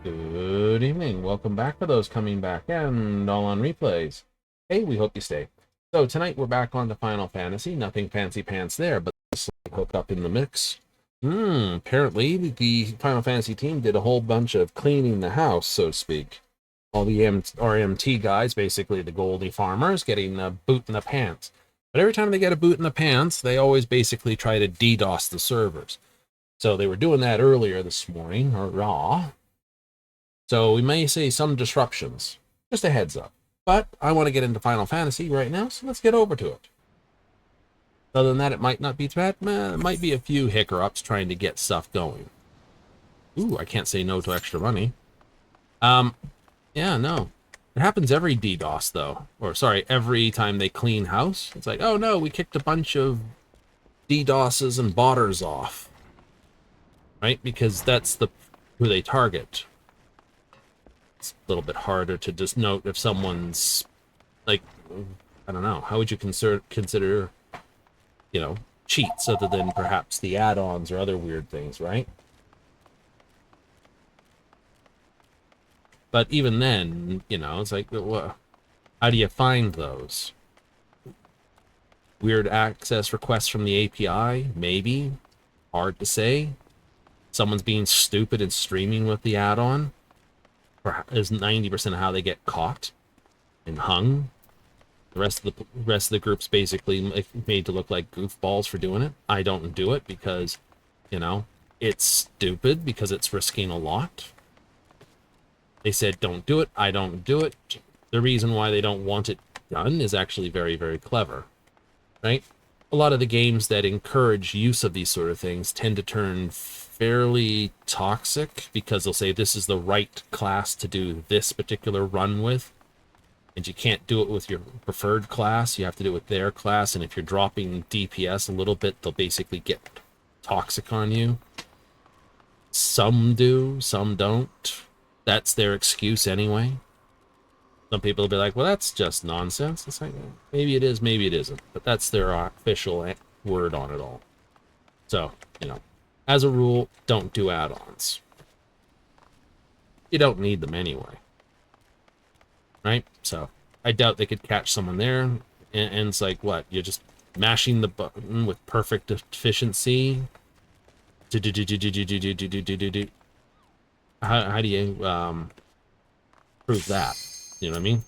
Good evening. Welcome back for those coming back and all on replays. Hey, we hope you stay. So tonight we're back on to Final Fantasy. Nothing fancy pants there, but hooked up in the mix. Apparently the Final Fantasy team did a whole bunch of cleaning the house, so to speak. All the RMT guys, basically the Goldie farmers, getting a boot in the pants. But every time they get a boot in the pants, they always basically try to DDoS the servers. So they were doing that earlier this morning, or raw. So we may see some disruptions. Just a heads up. But I want to get into Final Fantasy right now, so let's get over to it. Other than that, it might not be bad. It might be a few hiccups trying to get stuff going. Ooh, I can't say no to extra money. Yeah, no. It happens every DDoS, though. Or, sorry, every time they clean house. It's like, oh no, we kicked a bunch of DDoSes and botters off. Right? Because that's who they target. It's a little bit harder to just note if someone's, like, I don't know, how would you consider, you know, cheats other than perhaps the add-ons or other weird things, right? But even then, you know, it's like, well, how do you find those? Weird access requests from the API? Maybe. Hard to say. Someone's being stupid and streaming with the add-on is 90% of how they get caught and hung. The rest of the group's basically made to look like goofballs for doing it. I don't do it because, you know, it's stupid because it's risking a lot. They said don't do it. I don't do it. The reason why they don't want it done is actually very, very clever, right? A lot of the games that encourage use of these sort of things tend to turn fairly toxic because they'll say this is the right class to do this particular run with, and you can't do it with your preferred class. You have to do it with their class, and if you're dropping DPS a little bit, they'll basically get toxic on you. Some do, some don't. That's their excuse anyway. Some people will be like, well, that's just nonsense. It's like, maybe it is, maybe it isn't. But that's their official word on it all. So, you know, as a rule, don't do add-ons. You don't need them anyway. Right? So, I doubt they could catch someone there. And it's like, what? You're just mashing the button with perfect efficiency. How do you prove that? You know what I mean?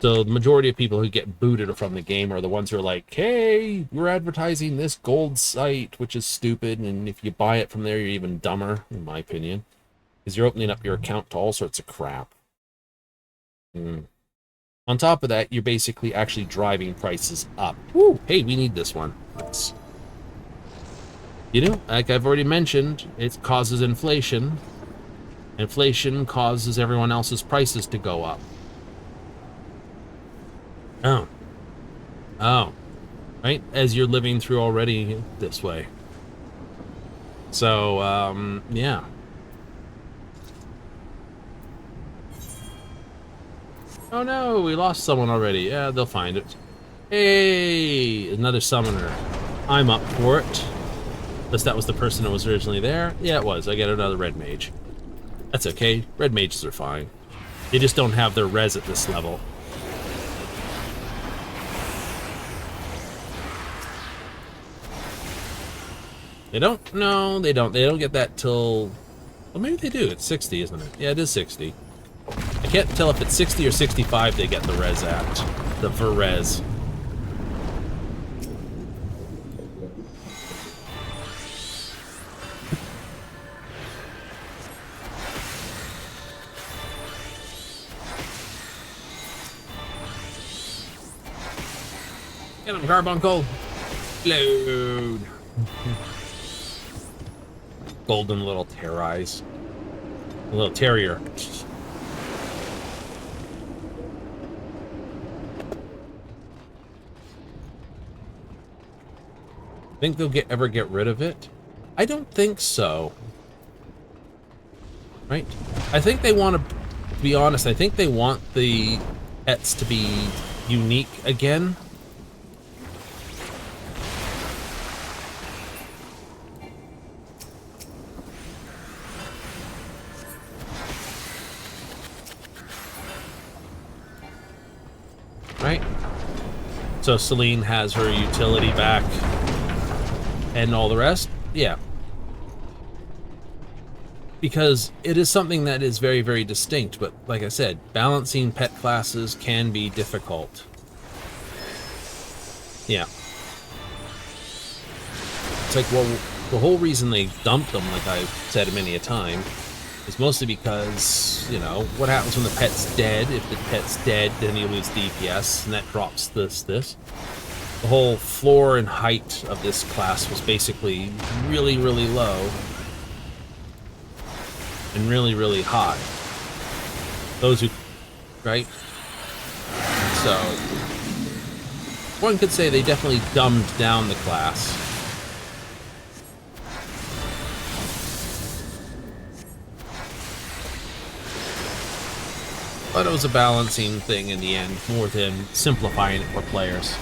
So the majority of people who get booted from the game are the ones who are like, hey, we're advertising this gold site, which is stupid, and if you buy it from there, you're even dumber, in my opinion. Because you're opening up your account to all sorts of crap. On top of that, you're basically actually driving prices up. Woo! Hey, we need this one. Let's... You know, like I've already mentioned, it causes inflation. Inflation causes everyone else's prices to go up. Oh. Oh. Right? As you're living through already this way. So, yeah. Oh no, we lost someone already. Yeah, they'll find it. Hey, another summoner. I'm up for it. Unless that was the person that was originally there. Yeah, it was. I get another red mage. That's okay. Red mages are fine. They just don't have their res at this level. They don't? No, they don't. They don't get that till... Well, maybe they do. It's 60, isn't it? Yeah, it is 60. I can't tell if it's 60 or 65 they get the res at. The for res. Get him, Carbuncle! Load! Golden little terrorize. A little terrier. Think they'll ever get rid of it? I don't think so. Right? I think they want to be honest, I think they want the pets to be unique again. Right? So Celine has her utility back and all the rest? Yeah. Because it is something that is very, very distinct, but like I said, balancing pet classes can be difficult. Yeah. It's like, well, the whole reason they dumped them, like I've said many a time, is mostly because, you know, what happens when the pet's dead? If the pet's dead, then you lose DPS, and that drops this. The whole floor and height of this class was basically really, really low. And really, really high. Those who... Right? So... One could say they definitely dumbed down the class. But it was a balancing thing in the end, more than simplifying it for players.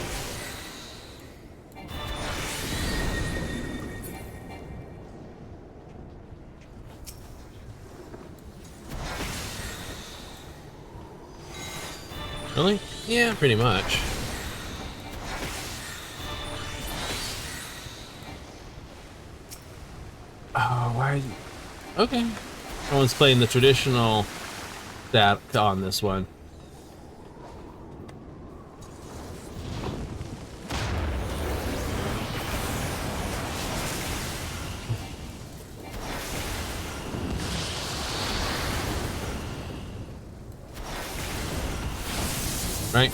Really? Yeah, pretty much. Oh, why are you... Okay. No one's playing the traditional stat on this one. Right?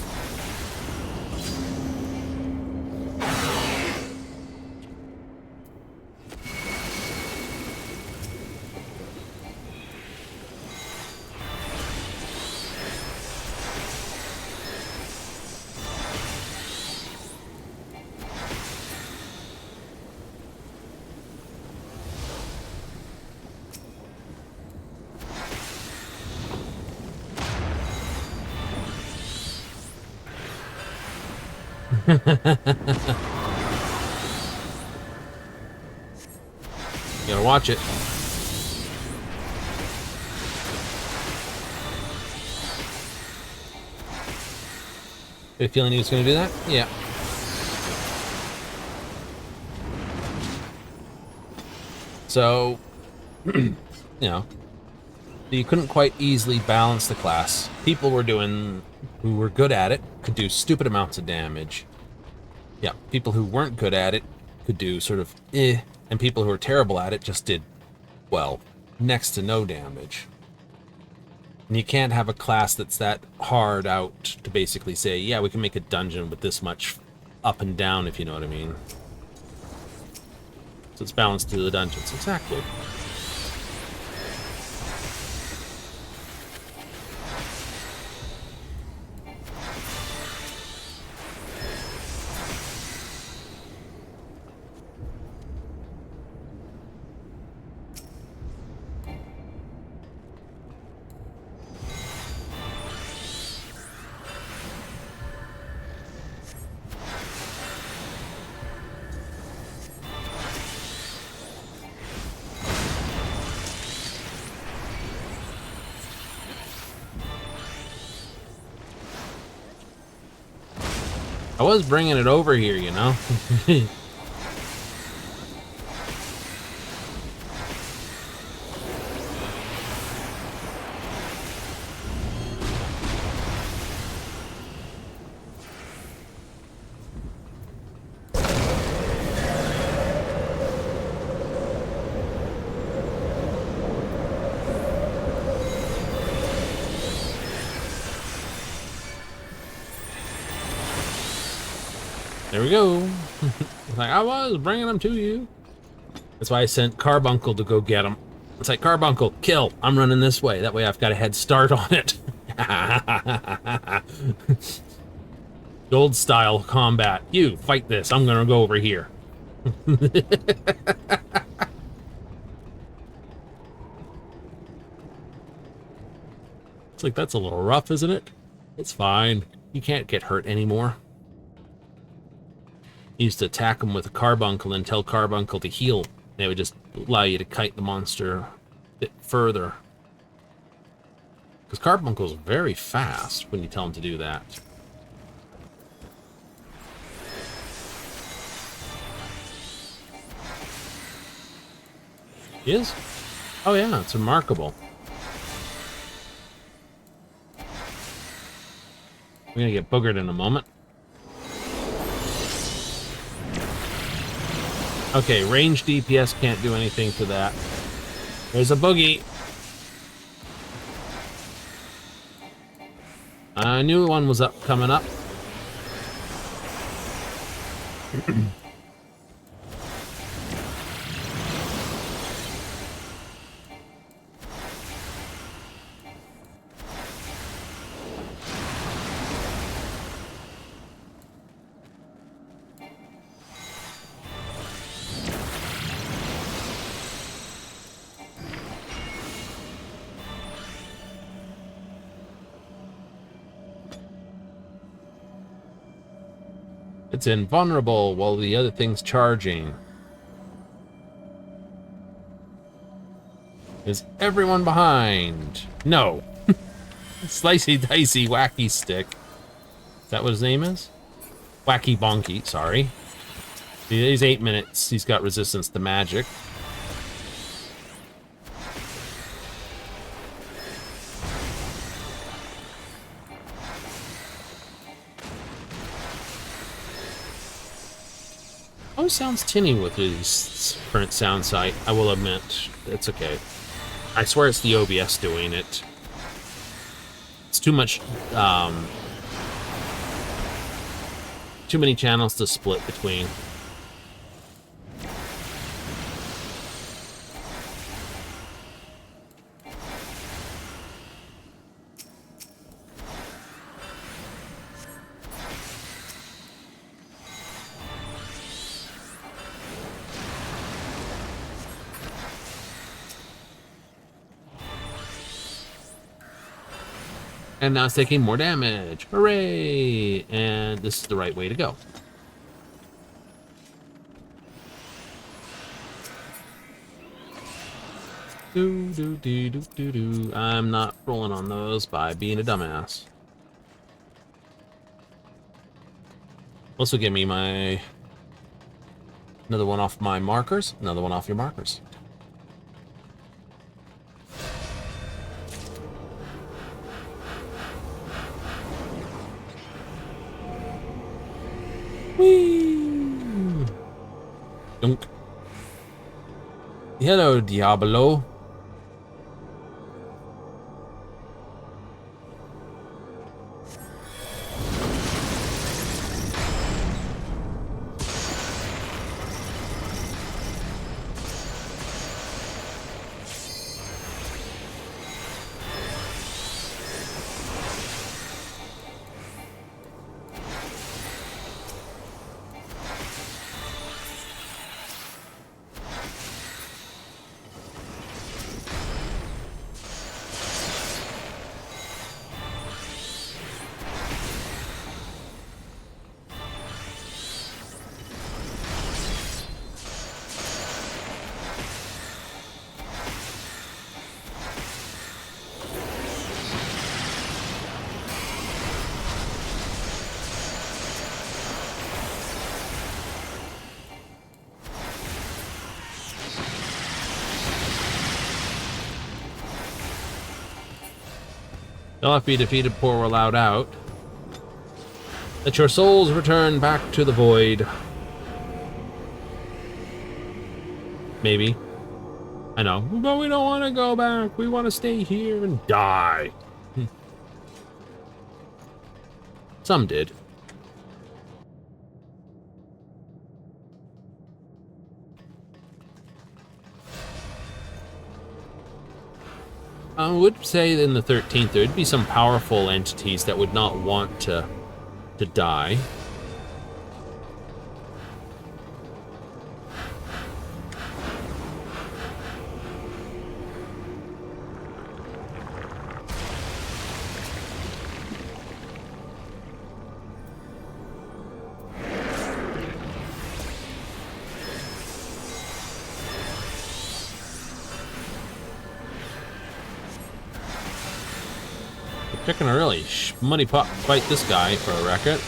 You gotta watch it. Good feeling he was gonna do that? Yeah. So, you know, you couldn't quite easily balance the class. People who were good at it could do stupid amounts of damage. Yeah, people who weren't good at it could do sort of and people who were terrible at it just did, well, next to no damage. And you can't have a class that's that hard out to basically say, yeah, we can make a dungeon with this much up and down, if you know what I mean. So it's balanced to the dungeons. Exactly. I was bringing it over here, you know? There we go. Like, I was bringing them to you. That's why I sent Carbuncle to go get them. It's like, Carbuncle, kill. I'm running this way. That way I've got a head start on it. Old style combat. You, fight this. I'm gonna go over here. It's like, that's a little rough, isn't it? It's fine. You can't get hurt anymore. You used to attack them with a Carbuncle and tell Carbuncle to heal. They would just allow you to kite the monster a bit further. Because Carbuncle's very fast when you tell him to do that. He is? Oh yeah, it's remarkable. We're gonna get boogered in a moment. Okay, ranged DPS can't do anything to that. There's a boogie. I knew one was coming up. It's invulnerable while the other thing's charging. Is everyone behind? No. Slicey dicey wacky stick. Is that what his name is? Wacky bonky, sorry. He's 8 minutes. He's got resistance to magic. Always sounds tinny with his current sound site, I will admit. It's okay. I swear it's the OBS doing it. It's too much, too many channels to split between. And now it's taking more damage. Hooray! And this is the right way to go. I'm not rolling on those by being a dumbass. Also give me my... Another one off my markers. Another one off your markers. Whee! Dunk. Hello, Diablo. Shall not be defeated, poor allowed out. Let your souls return back to the void. Maybe. I know. But we don't want to go back. We want to stay here and die. Some did. I would say that in the 13th there would be some powerful entities that would not want to die. Picking a really money pot fight this guy for a record.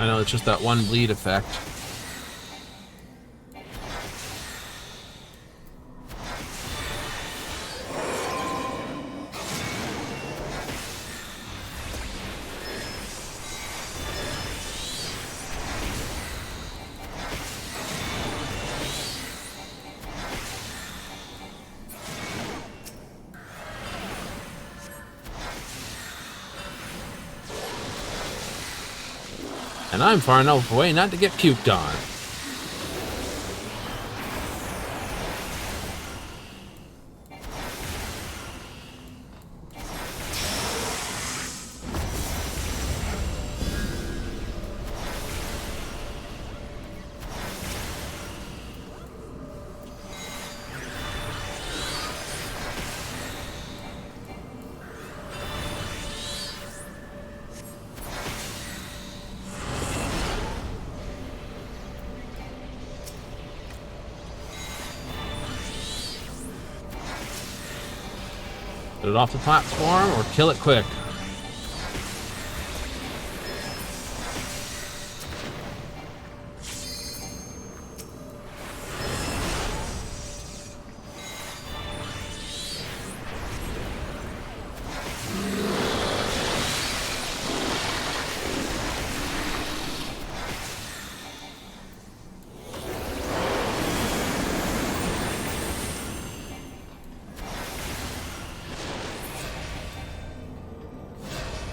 I know, it's just that one bleed effect. And I'm far enough away not to get puked on. Get it off the platform or kill it quick.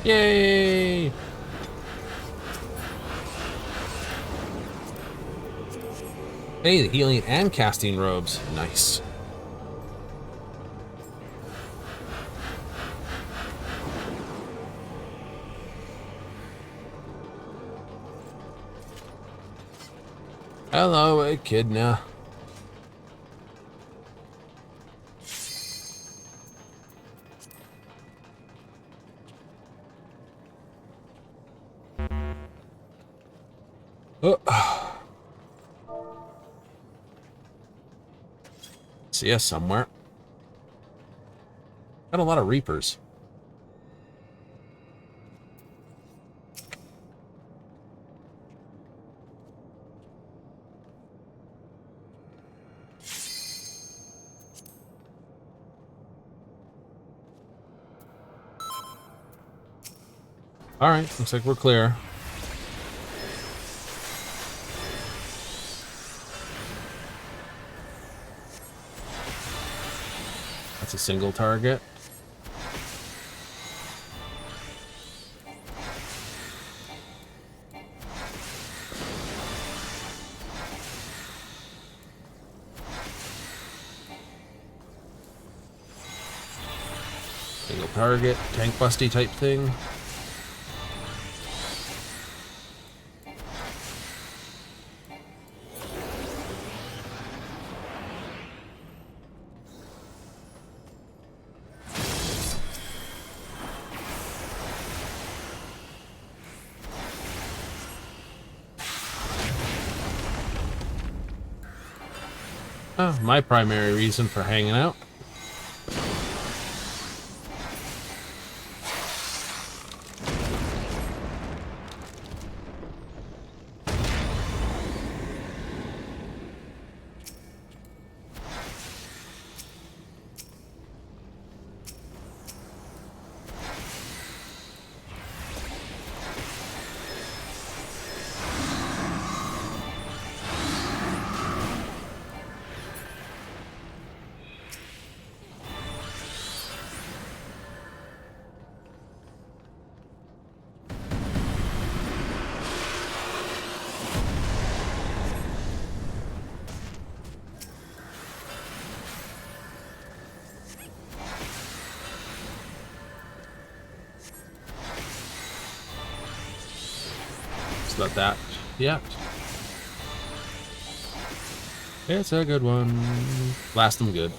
Yay! Hey, the healing and casting robes. Nice. Hello, Echidna. Oh. See us somewhere. Got a lot of Reapers. Alright, looks like we're clear. That's a single target. Single target, tank busty type thing. Oh, my primary reason for hanging out. Not that yet. It's a good one. Blast them good.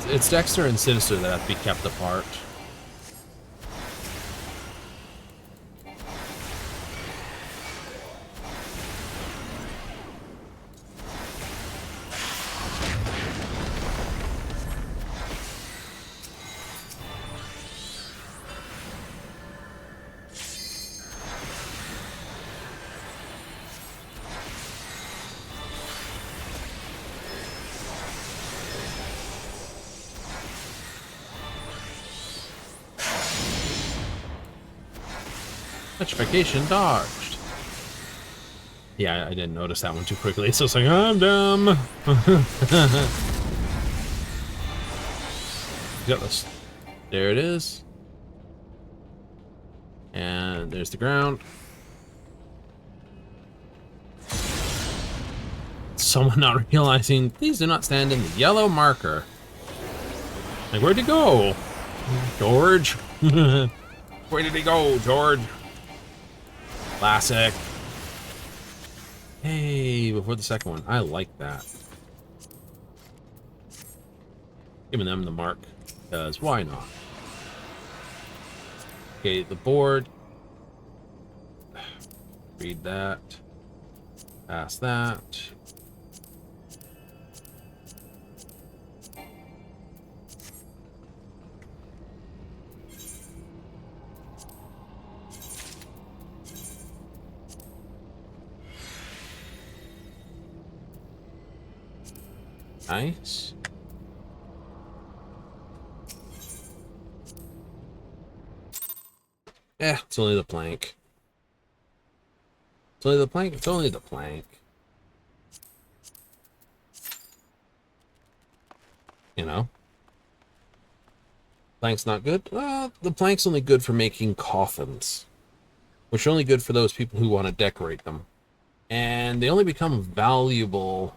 It's Dexter and Sinister that have to be kept apart. Petrification dodged. Yeah, I didn't notice that one too quickly, so it's like, I'm dumb. Got this. There it is. And there's the ground. Someone not realizing, please do not stand in the yellow marker. Like, where'd he go? George? Where did he go, George? Classic. Hey, before the second one. I like that. Giving them the mark, because why not? Okay, the board. Read that. Pass that. Nice. Eh, it's only the plank. It's only the plank. It's only the plank. You know? Plank's not good? The plank's only good for making coffins, which are only good for those people who want to decorate them. And they only become valuable,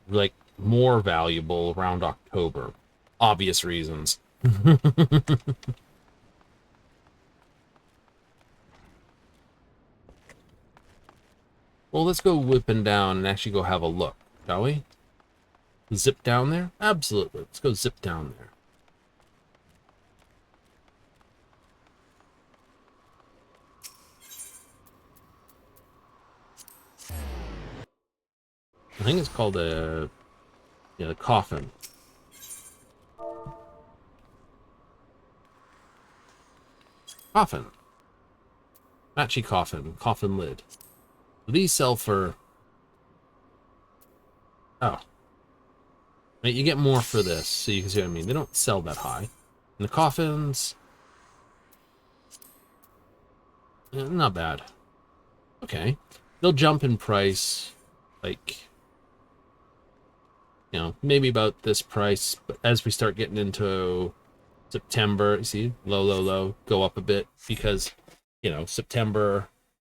like, more valuable around October. Obvious reasons. Well, let's go whipping down and actually go have a look, shall we? Zip down there? Absolutely. Let's go zip down there. I think it's called a coffin. Coffin. Matchy coffin. Coffin lid. These sell for... Oh. Right, you get more for this, so you can see what I mean. They don't sell that high. And the coffins... not bad. Okay. They'll jump in price, like... You know, maybe about this price, but as we start getting into September, you see, low, low, low, go up a bit, because, you know, September,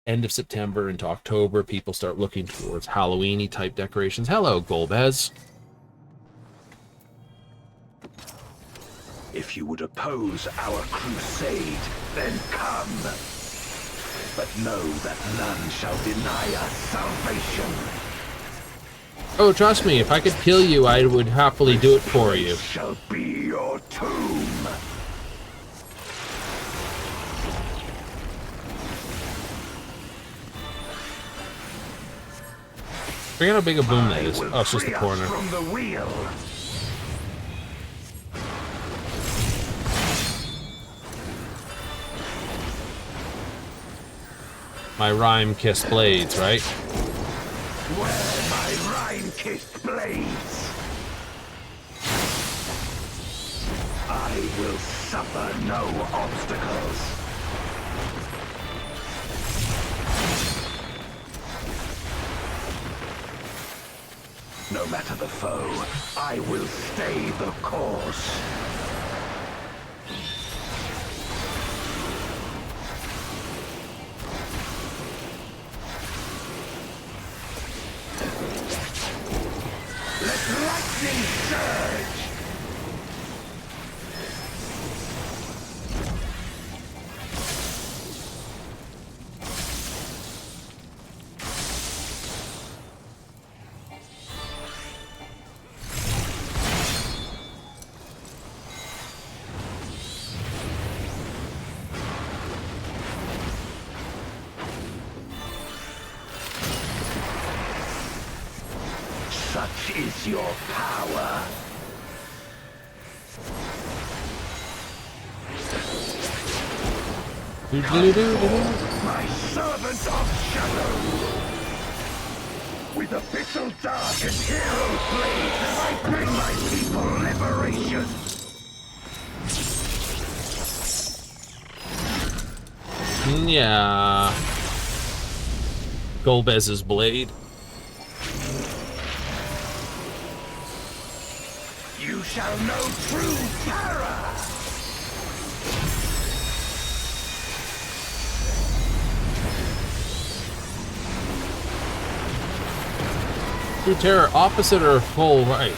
end of September into October, people start looking towards Halloween-y type decorations. Hello, Golbez. If you would oppose our crusade, then come. But know that none shall deny us salvation. Oh, trust me, if I could kill you, I would happily do it for you. This shall be your tomb. Forget how big a boom that is. Oh, it's just the corner. From the wheel. My rime-kissed blades, right? Where my rime-kissed blades. I will suffer no obstacles. No matter the foe, I will stay the course. Let lightning surge! Such is your power. My servant of shadow. With abyssal dark and hero blade, I bring my people liberation. Yeah. Golbez's blade. You shall know true terror! True terror, opposite or full right?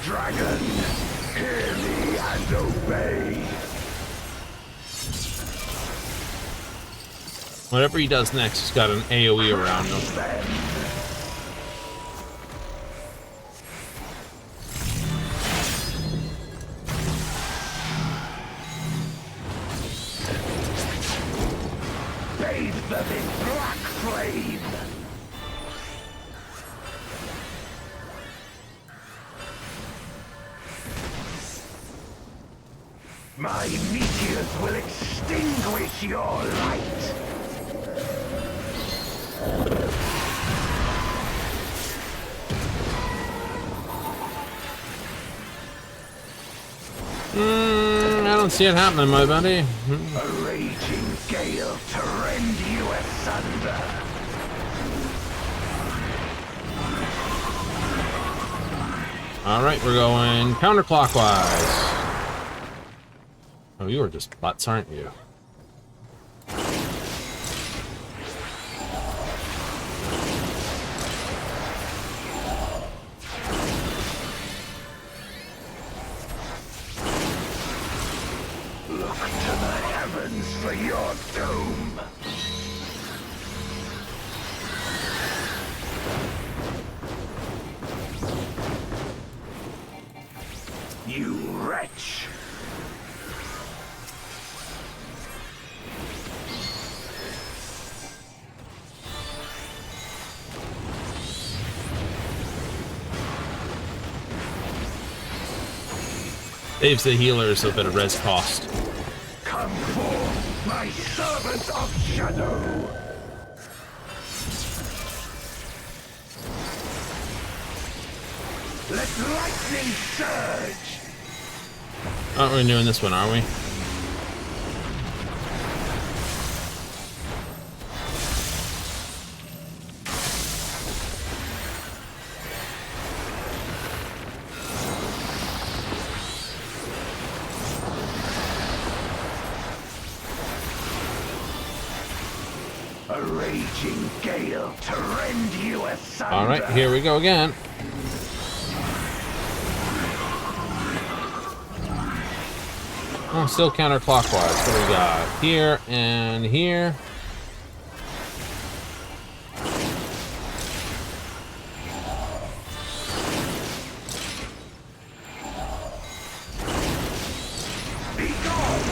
Dragon, hear me and obey. Whatever he does next, he's got an AoE around him. Bathe them in black flame. My meteors will extinguish your light. I don't see it happening, my buddy. A raging gale to rend you asunder. Alright, we're going counterclockwise. Oh, you are just butts, aren't you? Look to the heavens for your doom. You wretch! Saves the healers a bit of res cost. Come forth, my servants of shadow! Let lightning surge! Aren't we doing this one, are we? A raging gale to rend you asunder. Alright, here we go again. Oh, still counterclockwise. What do we got? Here and here. Be gone!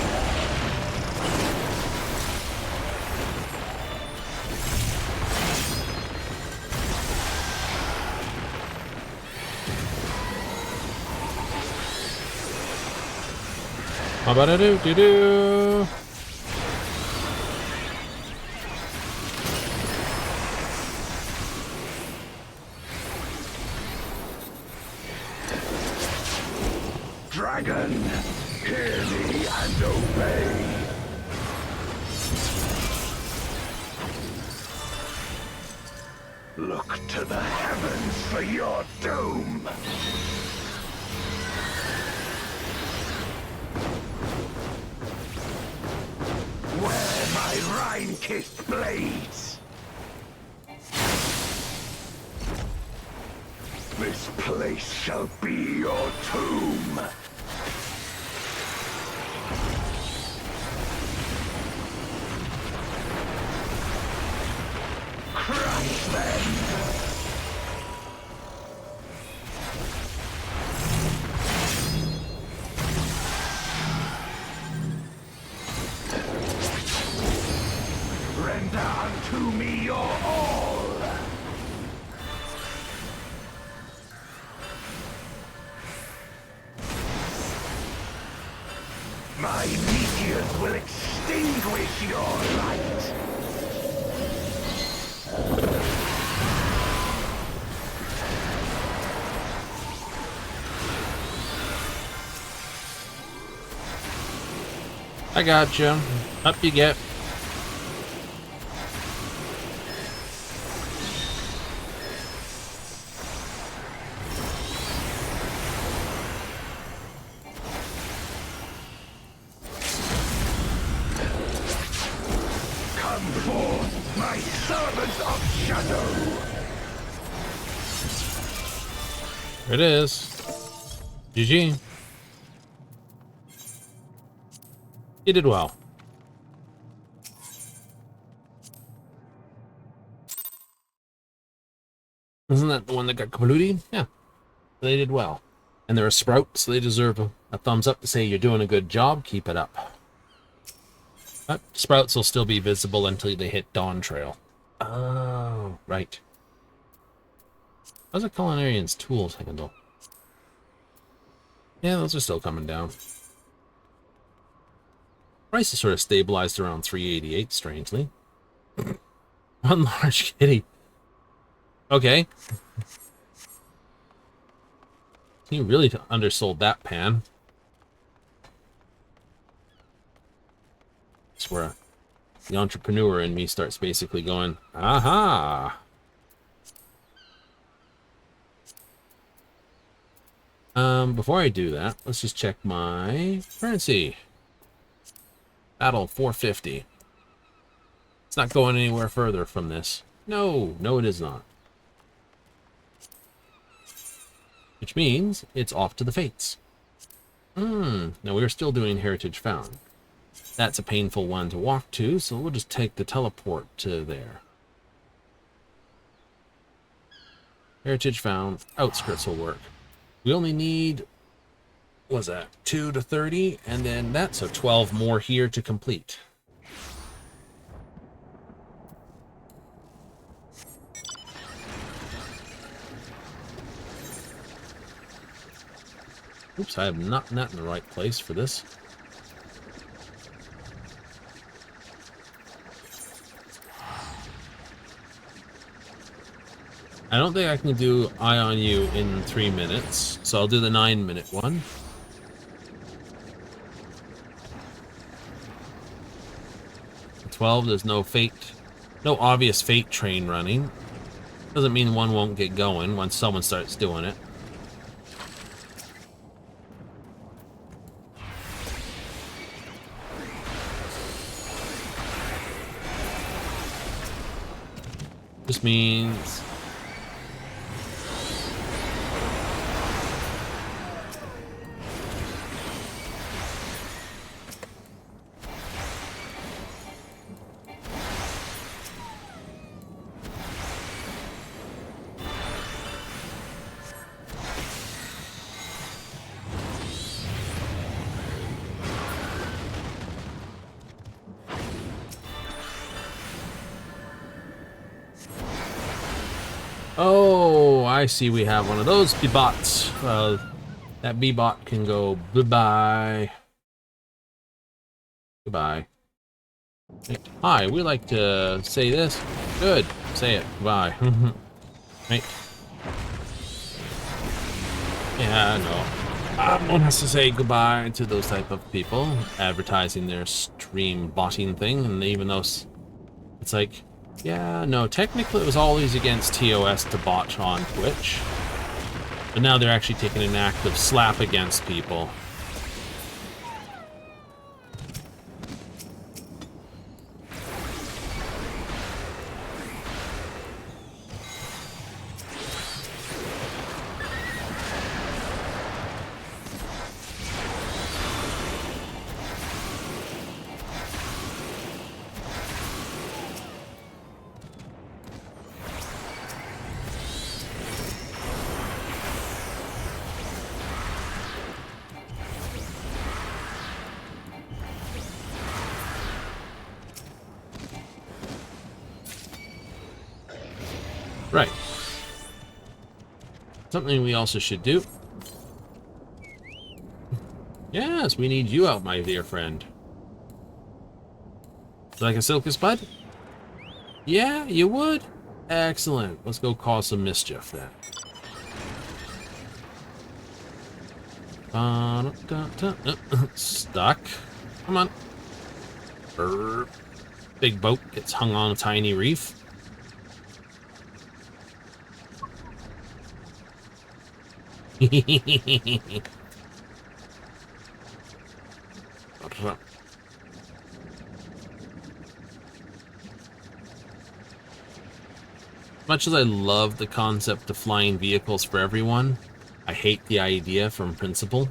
How about a do? Dragon, hear me and obey. Look to the heavens for your doom. Where my rime-kissed blades. This place shall be your tomb. Crush them. Render unto me your all. My meteors will extinguish your light. I got you. Up you get. Come forth, my servants of shadow. It is. GG. You did well. Isn't that the one that got kablooty? Yeah. They did well. And they're a sprout, so they deserve a thumbs up to say you're doing a good job. Keep it up. But sprouts will still be visible until they hit Dawn Trail. Oh, right. How's a culinarian's tools handle? Yeah, those are still coming down. Price is sort of stabilized around 388, strangely. One large kitty. Okay. You really undersold that pan. That's where the entrepreneur in me starts basically going, aha! Before I do that, let's just check my currency. Battle 450. It's not going anywhere further from this. No, no it is not. Which means it's off to the Fates. No, we're still doing Heritage Found. That's a painful one to walk to, so we'll just take the teleport to there. Heritage Found, outskirts will work. We only need, what was that, 2 to 30, and then that's so 12 more here to complete. Oops, I have not that in the right place for this. I don't think I can do Eye on You in 3 minutes, so I'll do the 9-minute one. The 12, there's no obvious fate train running. Doesn't mean one won't get going once someone starts doing it. This means oh, I see we have one of those B-bots. That B-bot can go bye-bye. Goodbye. Hi, we like to say this. Good. Say it. Goodbye. Right. Yeah, no. One has to say goodbye to those type of people advertising their stream botting thing, and even though it's like, yeah, no, technically it was always against TOS to bot on Twitch. But now they're actually taking an active slap against people. Right. Something we also should do. Yes, we need you out, my dear friend. Like a Silkus Bud? Yeah, you would? Excellent. Let's go cause some mischief then. Stuck. Come on. Big boat gets hung on a tiny reef. Much as I love the concept of flying vehicles for everyone, I hate the idea from principle.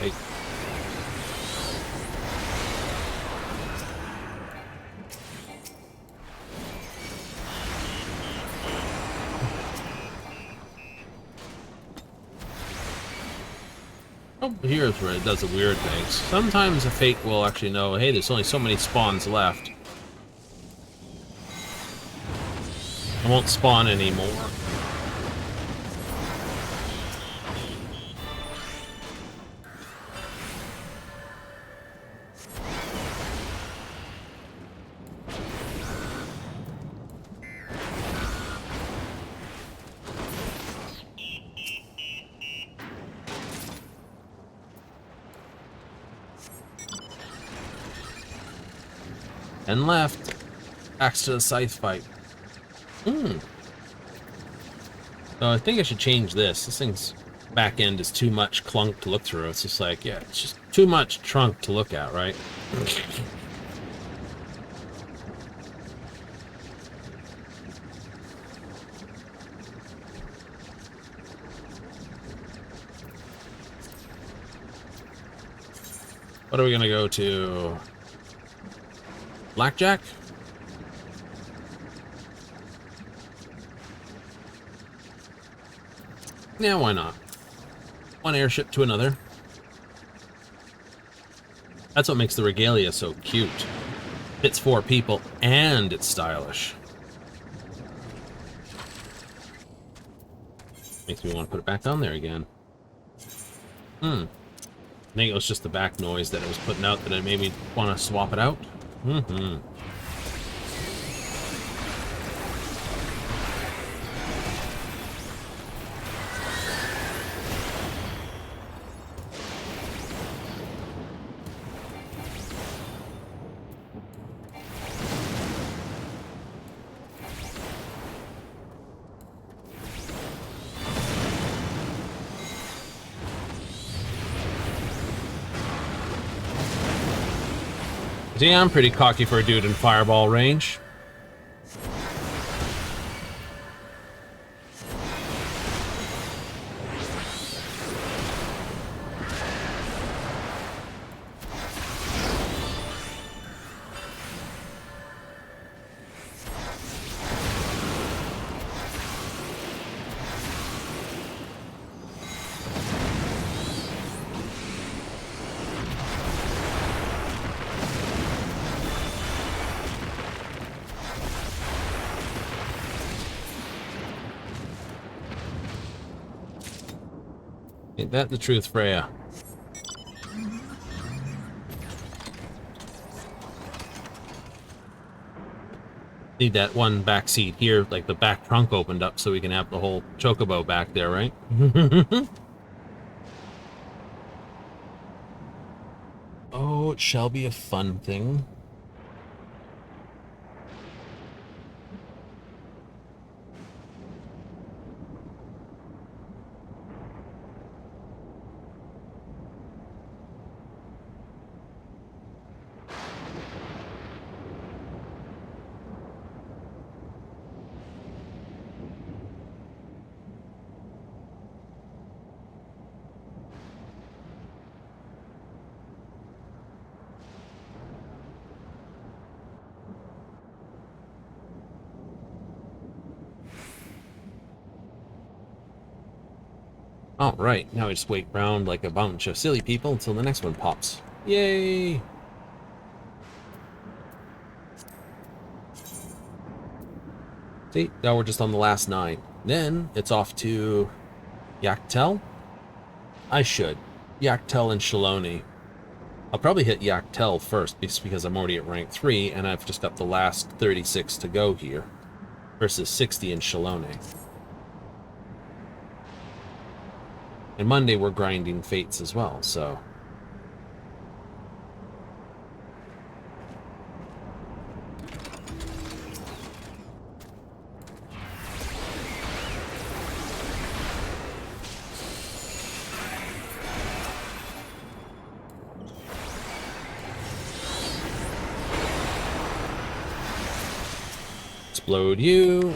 Hey. Oh, here's where it does a weird thing. Sometimes a fake will actually know, hey, there's only so many spawns left. I won't spawn anymore. And left. Axe to the scythe fight. So I think I should change this. This thing's back end is too much clunk to look through. It's just like, yeah, it's just too much trunk to look at, right? What are we gonna go to? Blackjack? Yeah, why not? One airship to another. That's what makes the regalia so cute. Fits 4 people and it's stylish. Makes me want to put it back on there again. I think it was just the back noise that it was putting out that it made me want to swap it out. See, I'm pretty cocky for a dude in fireball range. Ain't that the truth, Freya? Need that one back seat here, like the back trunk opened up so we can have the whole chocobo back there, right? Oh, it shall be a fun thing. Alright, now we just wait around like a bunch of silly people until the next one pops. Yay! See, now we're just on the last 9. Then, it's off to Yaktel? I should. Yaktel and Shaloni. I'll probably hit Yaktel first, just because I'm already at rank 3, and I've just got the last 36 to go here, versus 60 in Shaloni. And Monday we're grinding fates as well, so... Explode you.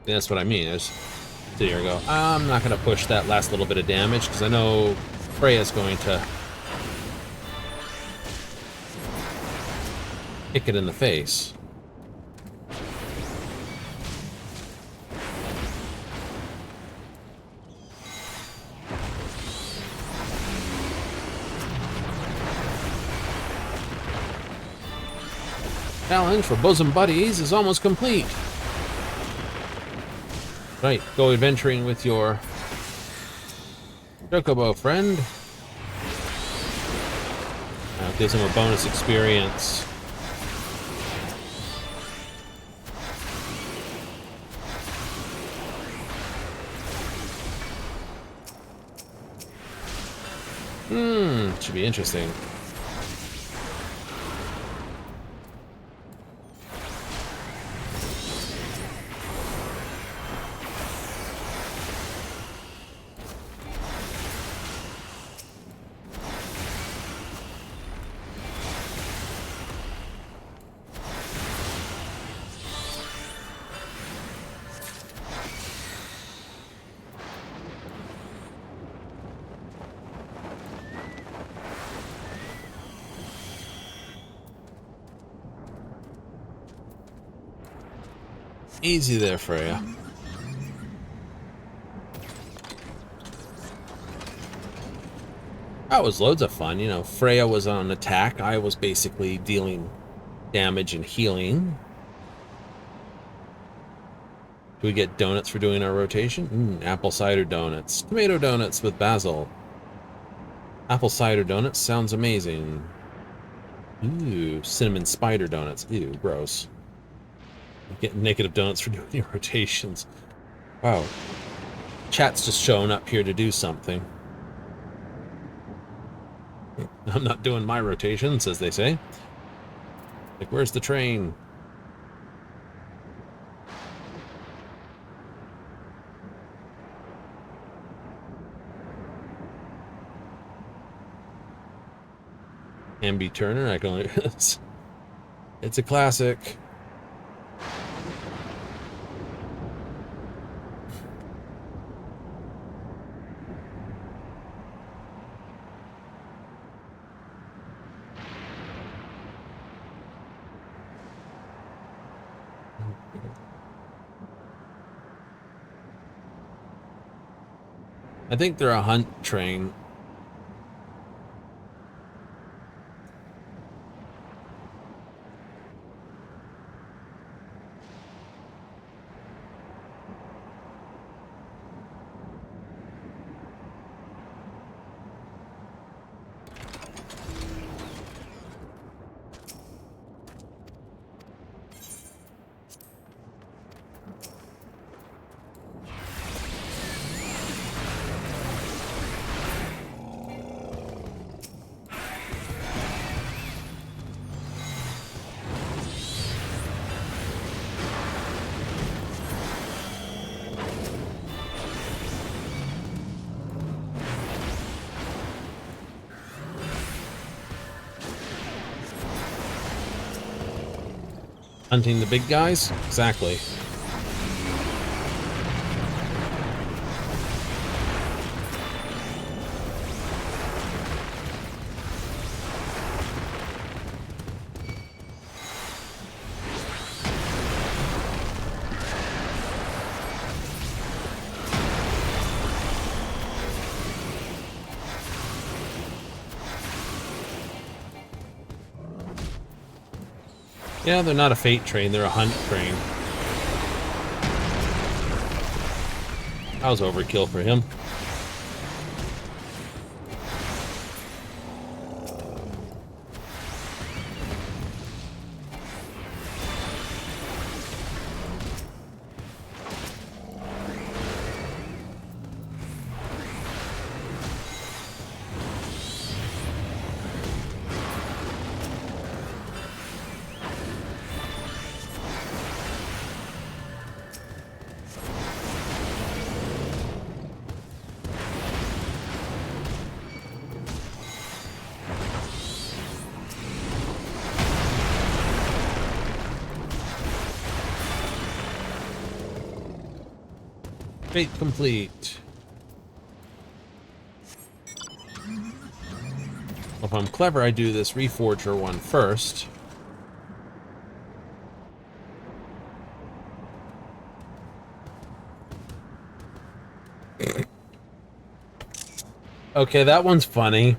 That's what I mean. I just sit here and go, I'm not going to push that last little bit of damage because I know Freya's going to kick it in the face. Challenge for bosom buddies is almost complete. Right, go adventuring with your Chocobo friend. Gives him a bonus experience. Should be interesting. Easy there, Freya. That was loads of fun. You know, Freya was on attack. I was basically dealing damage and healing. Do we get donuts for doing our rotation? Apple cider donuts. Tomato donuts with basil. Apple cider donuts sounds amazing. Ooh, cinnamon spider donuts. Ew, gross. Get negative donuts for doing your rotations. Wow. Chat's just showing up here to do something. I'm not doing my rotations, as they say. Like, where's the train? Ambi Turner, I can only... It's a classic. I think they're a hunt train. Hunting the big guys? Exactly. Yeah, they're not a fate train, they're a hunt train. That was overkill for him. Fate complete. If I'm clever, I do this Reforger one first. Okay, that one's funny.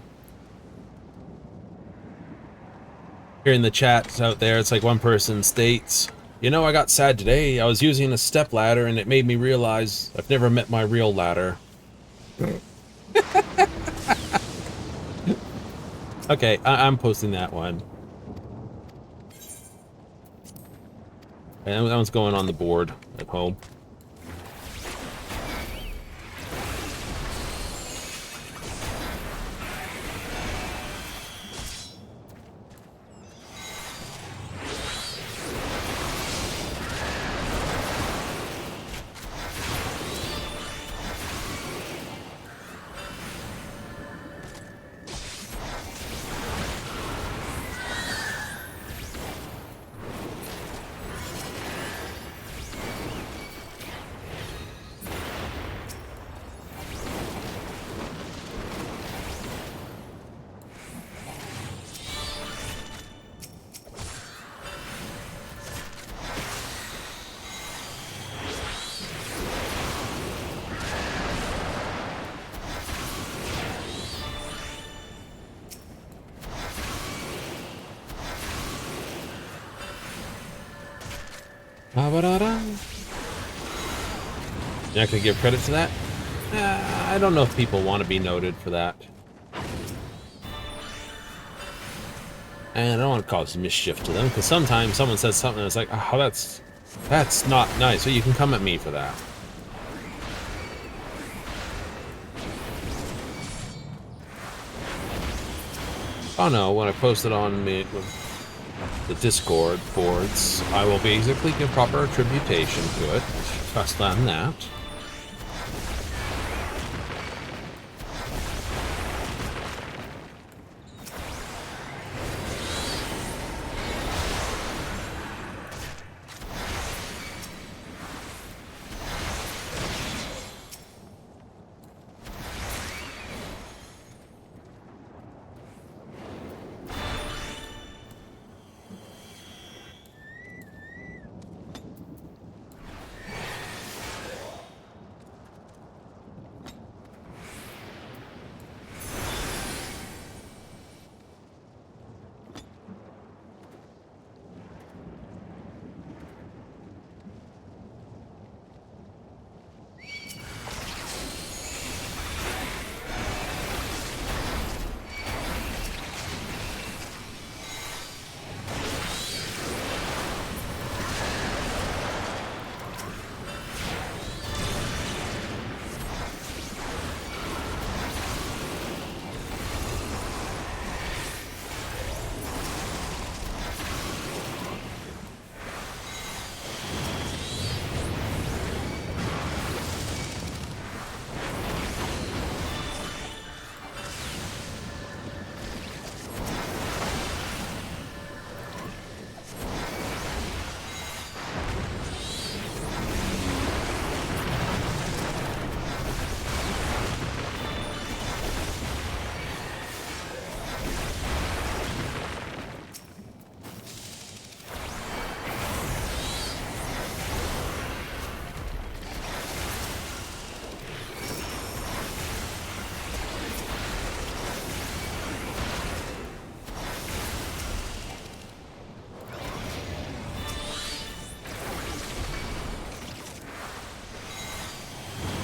Here in the chat out there, it's like one person states, "You know, I got sad today. I was using a step ladder and it made me realize I've never met my real ladder." Okay, I'm posting that one. And that one's going on the board at home. You're not gonna give credit to that? I don't know if people want to be noted for that. And I don't want to cause mischief to them, because sometimes someone says something that's like, oh, that's not nice, so you can come at me for that. Oh no, when I post it on the Discord boards, I will basically give proper attribution to it. Trust on that.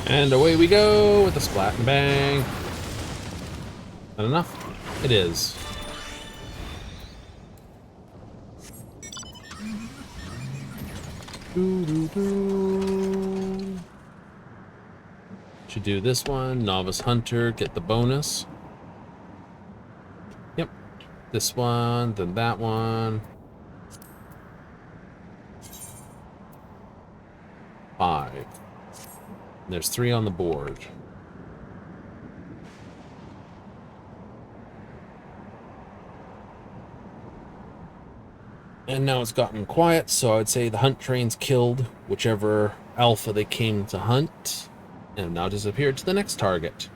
And away we go with the splat and bang. Not enough? It is. Should do this one. Novice Hunter, get the bonus. Yep. This one, then that one. 5. There's 3 on the board. And now it's gotten quiet, so I would say the hunt train's killed whichever alpha they came to hunt. And now disappeared to the next target.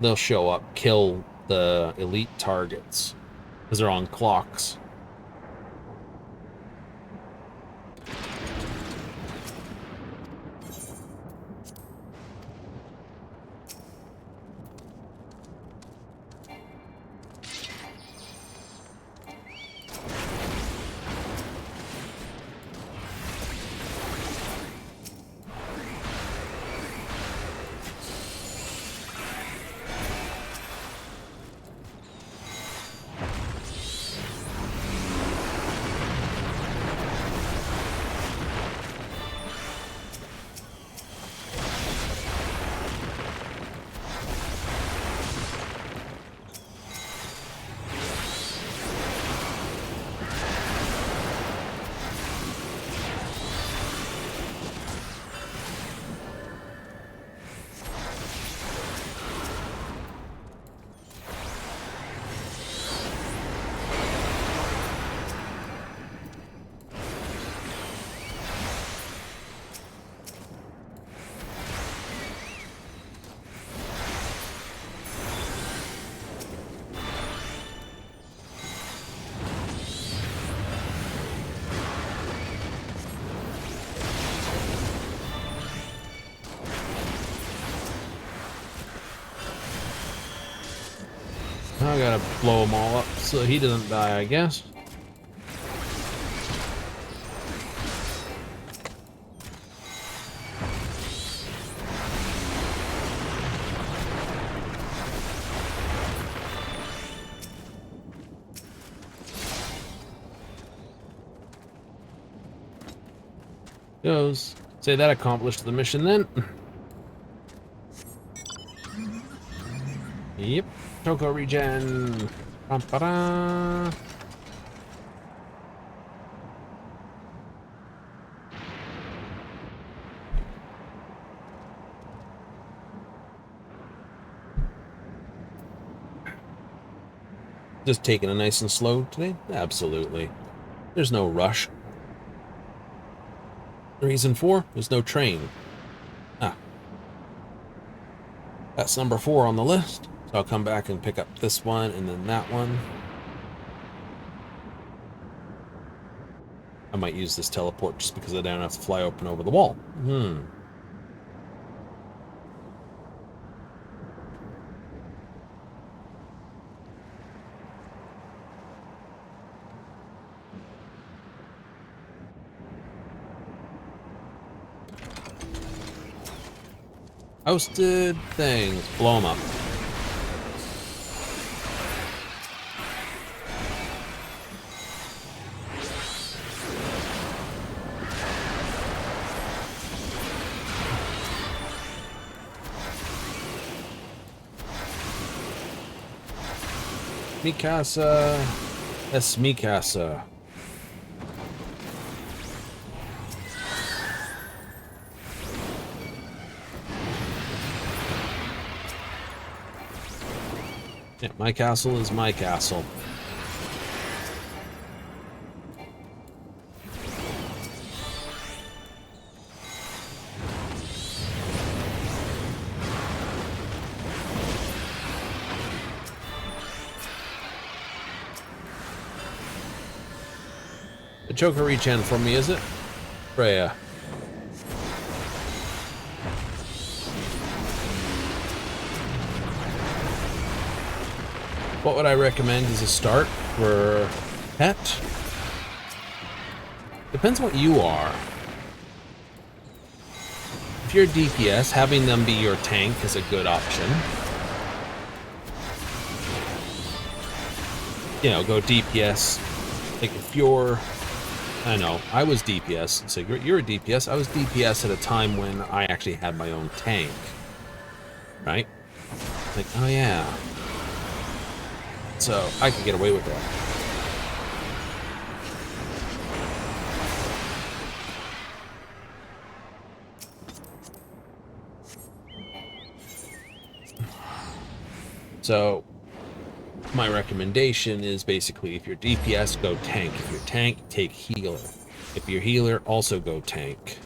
They'll show up, kill the elite targets, because they're on clocks. I gotta blow them all up so he doesn't die, I guess. Goes. Say that accomplished the mission then. Yep. Choco regen. Ba-ba-da. Just taking it nice and slow today? Absolutely. There's no rush. Reason 4, there's no train. Ah. That's number 4 on the list. So I'll come back and pick up this one and then that one. I might use this teleport just because I don't have to fly open over the wall. Ousted things. Blow them up. Mikasa. That's Mikasa. Yeah, my castle is my castle. The Joker regen for me, is it? Freya. What would I recommend as a start for pet? Depends what you are. If you're DPS, having them be your tank is a good option. You know, go DPS. Like if you're, I know, I was DPS. So you're a DPS. I was DPS at a time when I actually had my own tank. Right? Like, oh yeah. So I could get away with that. So my recommendation is basically if you're DPS, go tank. If you're tank, take healer. If you're healer, also go tank.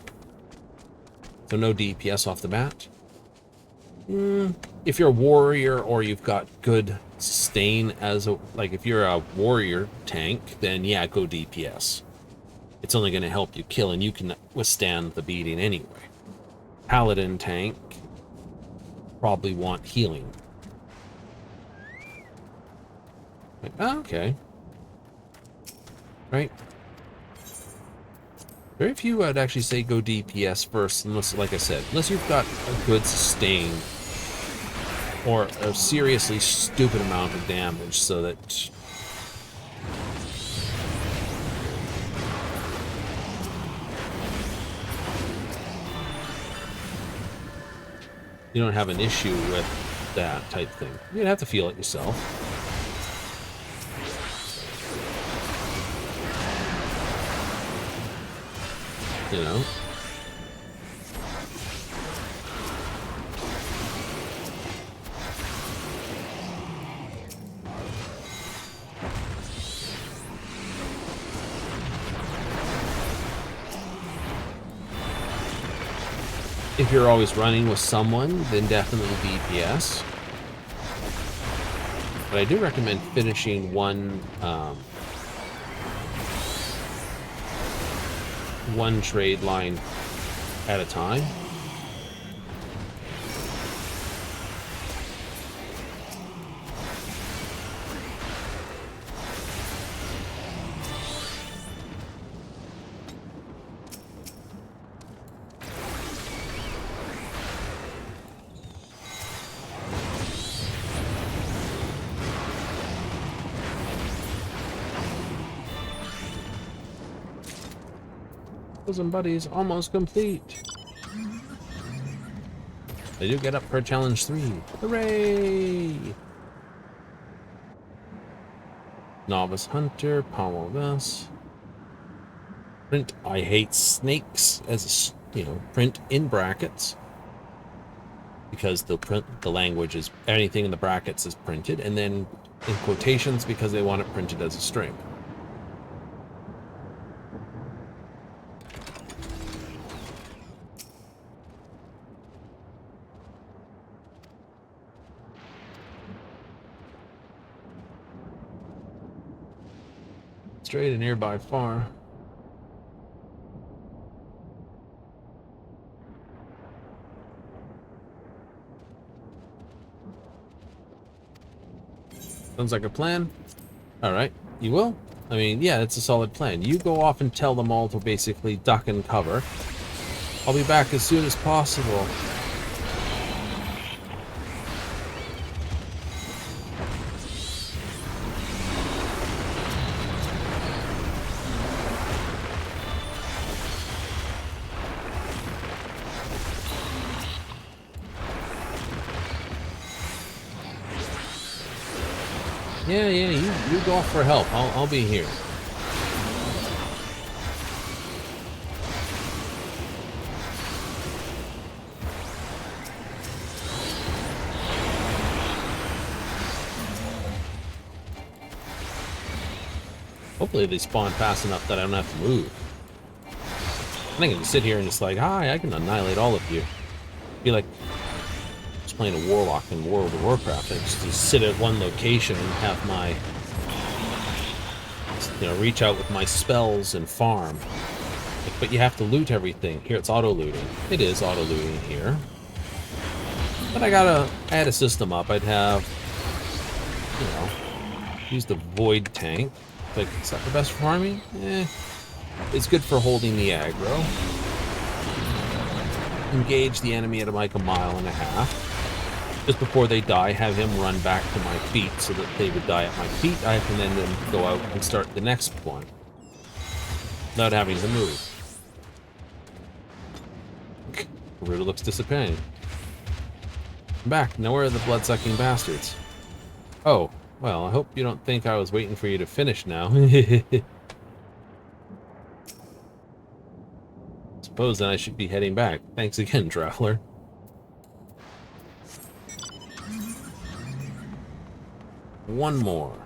So no DPS off the bat. If you're a warrior or you've got good sustain as a, like if you're a warrior tank, then yeah, go DPS. It's only going to help you kill, and you can withstand the beating anyway. Paladin tank probably want healing. Like, oh, okay. Right. Very few would actually say go DPS first, unless, like I said, unless you've got a good sustain or a seriously stupid amount of damage, so that you don't have an issue with that type thing. You'd have to feel it yourself. You know? If you're always running with someone, then definitely DPS. But I do recommend finishing one trade line at a time. Bosom Buddies almost complete. They do get up for challenge 3. Hooray! Novice Hunter, pommel this. Print I hate snakes as a, you know, print in brackets. Because the language is anything in the brackets is printed, and then in quotations because they want it printed as a string. Straight a nearby far. Sounds like a plan. All right, you will? I mean, yeah, it's a solid plan. You go off and tell them all to basically duck and cover. I'll be back as soon as possible. Yeah, you go off for help. I'll be here. Hopefully they spawn fast enough that I don't have to move. I can just sit here and just like, hi, I can annihilate all of you. Be like just playing a warlock in World of Warcraft. I just sit at one location and have my, you know, reach out with my spells and farm. But you have to loot everything. Here it's auto-looting. It is auto-looting here. But I had a system up. I'd have, you know, use the Void Tank. Like, is that the best for farming? Eh. It's good for holding the aggro. Engage the enemy at like a mile and a half. Just before they die, have him run back to my feet so that they would die at my feet. I can then go out and start the next one without having to move. Really looks disappointing. I'm back. Now where are the blood-sucking bastards? Oh, well, I hope you don't think I was waiting for you to finish now. Suppose then I should be heading back. Thanks again, Traveler. One more.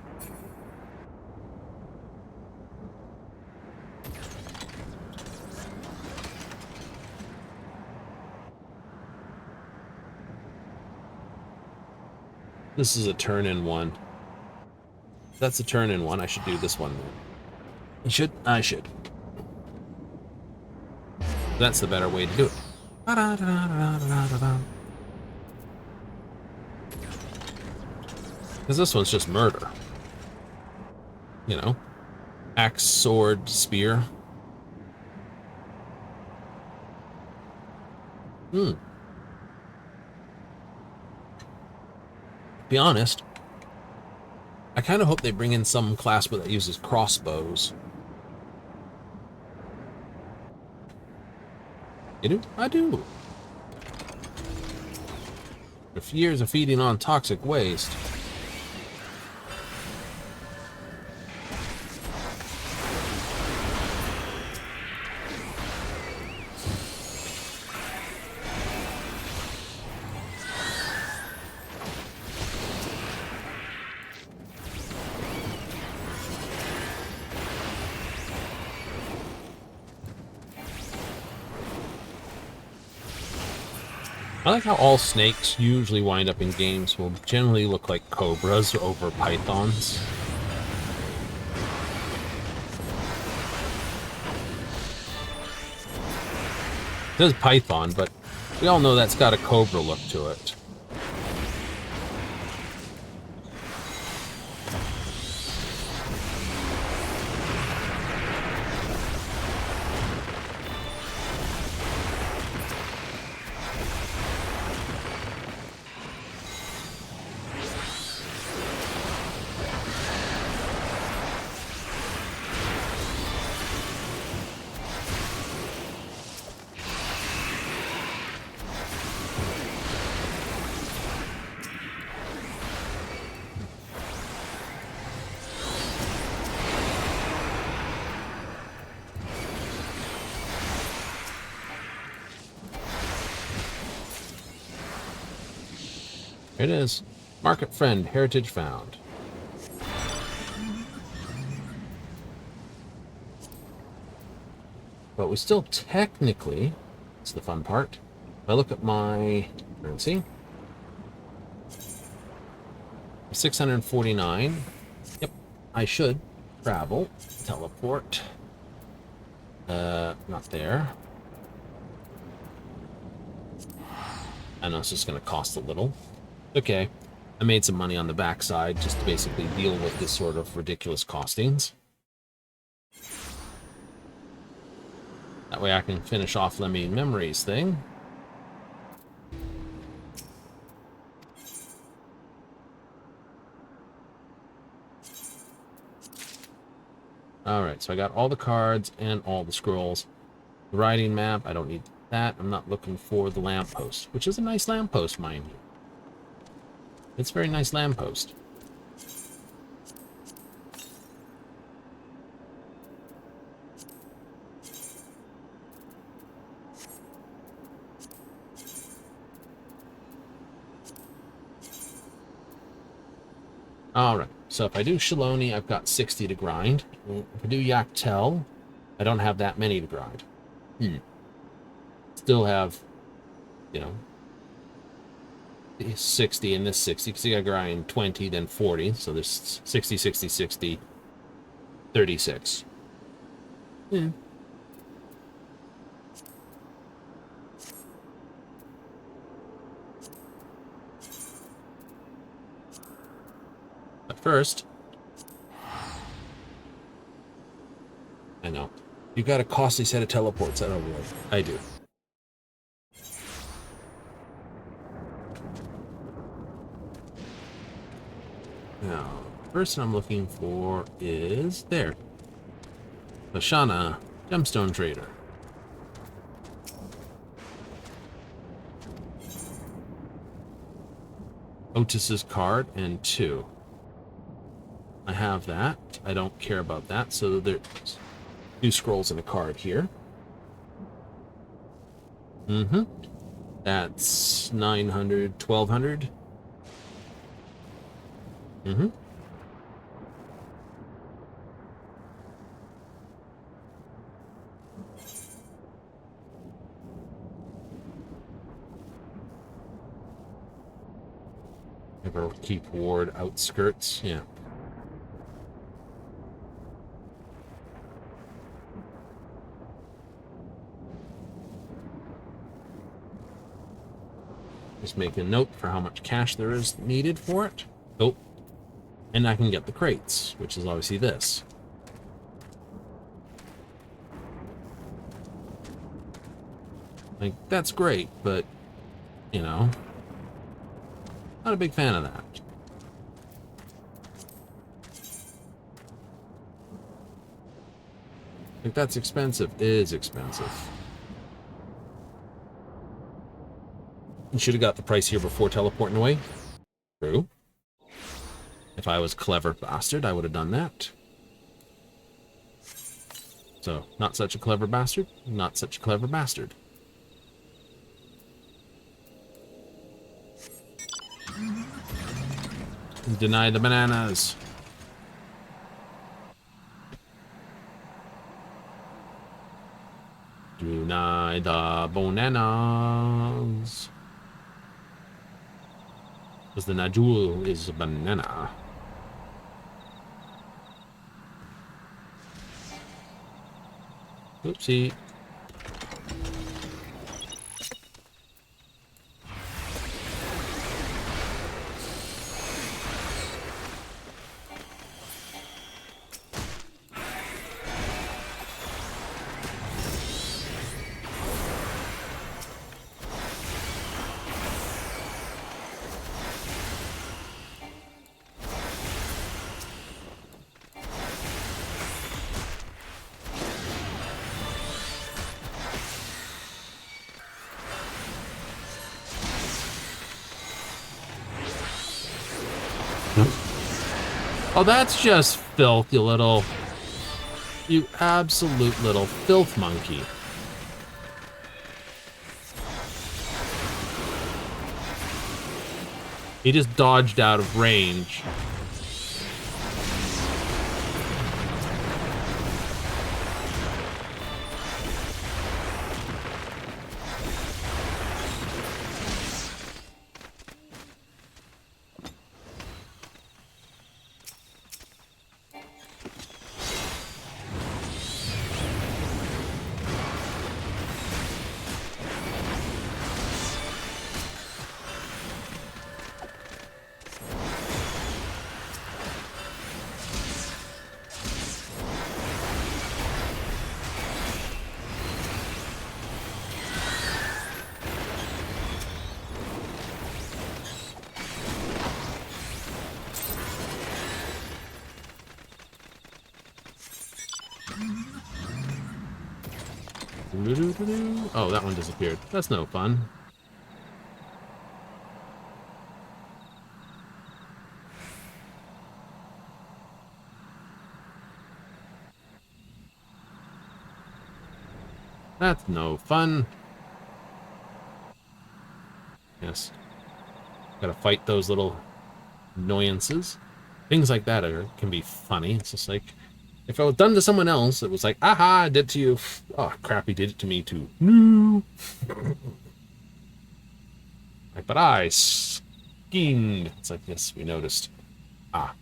This is a turn-in one. If that's a turn-in one, I should do this one then. I should? I should. That's the better way to do it. Because this one's just murder. You know? Axe, sword, spear. Be honest, I kind of hope they bring in some class that uses crossbows. You do? I do. If years of feeding on toxic waste. I like how all snakes usually wind up in games will generally look like cobras over pythons. It says python, but we all know that's got a cobra look to it. Here it is. Market friend, heritage found. But we still technically, that's the fun part. If I look at my currency, 649. Yep, I should travel, teleport. Not there. I know it's just going to cost a little. Okay, I made some money on the backside just to basically deal with this sort of ridiculous costings. That way I can finish off Lemmy Memories thing. Alright, so I got all the cards and all the scrolls. The riding map, I don't need that. I'm not looking for the lamppost, which is a nice lamppost, mind you. It's a very nice lamppost. Alright, so if I do Shaloni, I've got 60 to grind. If I do Yaktel, I don't have that many to grind. Still have, you know, 60 and this 60, because you gotta grind 20, then 40. So there's 60, 60, 60, 36. Yeah. But first, I know, you got a costly set of teleports. I don't really. I do. Now, the person I'm looking for is there. Lashana, Gemstone Trader. Otis's card and 2. I have that. I don't care about that. So there's 2 scrolls and a card here. That's 900, 1200. Ever keep ward outskirts, yeah. Just make a note for how much cash there is needed for it. Oh, and I can get the crates, which is obviously this. Like, that's great, but, you know, not a big fan of that. Like, that's expensive. It is expensive. You should have got the price here before teleporting away. True. If I was a clever bastard, I would have done that. So, not such a clever bastard, not such a clever bastard. Deny the bananas. Deny the bananas. Because the Najul is a banana. Oopsie. Oh, that's just filth, you little... You absolute little filth monkey. He just dodged out of range. Oh, that one disappeared. That's no fun. That's no fun. Yes. Gotta fight those little annoyances. Things like that can be funny. It's just like, if it was done to someone else, it was like, aha, I did it to you. Oh, crap, he did it to me too. No. Like, but I schemed. It's like, yes, we noticed. Ah.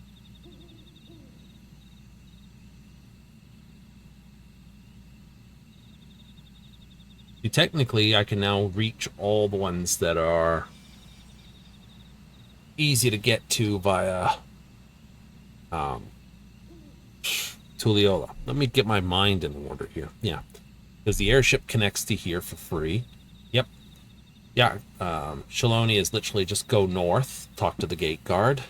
See, technically, I can now reach all the ones that are easy to get to via Tuliola. Let me get my mind in order here. Yeah, because the airship connects to here for free. Yep. Yeah, Shaloni is literally just go north, talk to the gate guard,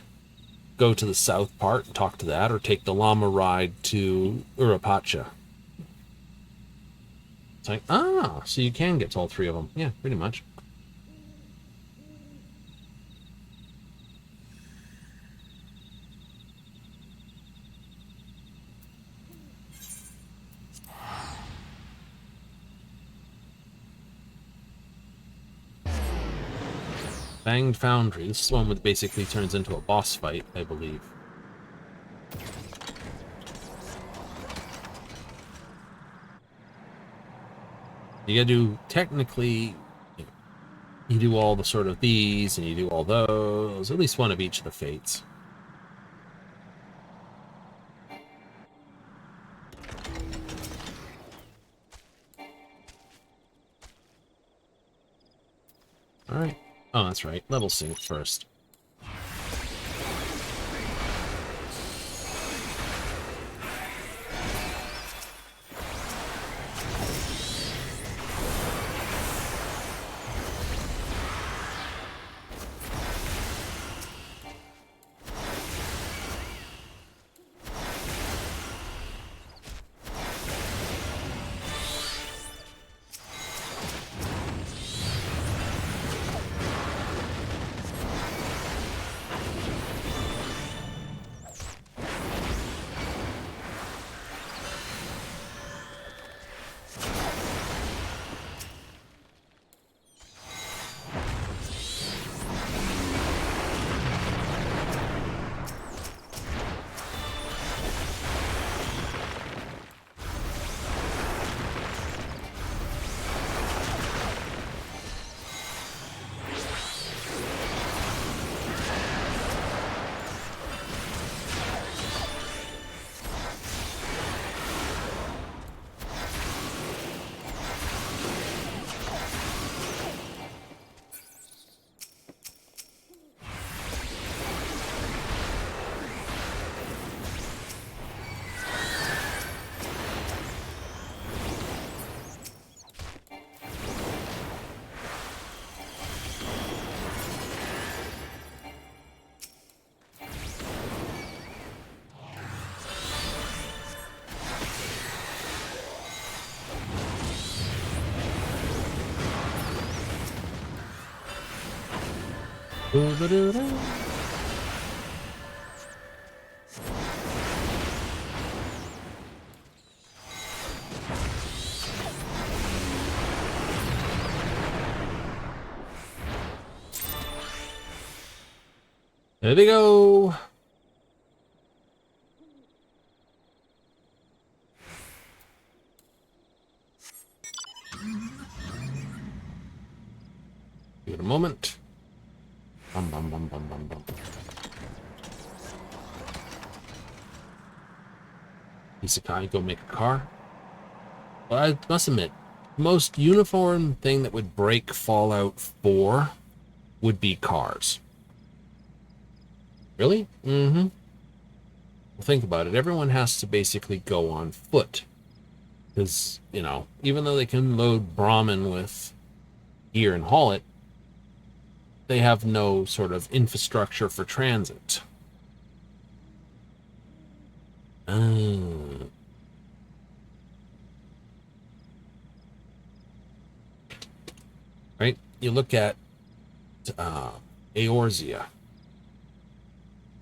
go to the south part and talk to that, or take the llama ride to Urapacha. It's like, ah, so you can get to all three of them. Yeah, pretty much. Banged Foundry. This is one that basically turns into a boss fight, I believe. You gotta do, technically, You do all the sort of these, and you do all those, at least one of each of the fates. Alright. Oh, that's right. Level sync first. There we go. Give it a moment. Bum, bum, bum, bum, bum, bum. Isekai, go make a car. Well, I must admit, most uniform thing that would break Fallout 4 would be cars. Really? Mm-hmm. Well, think about it. Everyone has to basically go on foot. Because, you know, even though they can load Brahmin with gear and haul it, they have no sort of infrastructure for transit. Right? You look at Eorzea.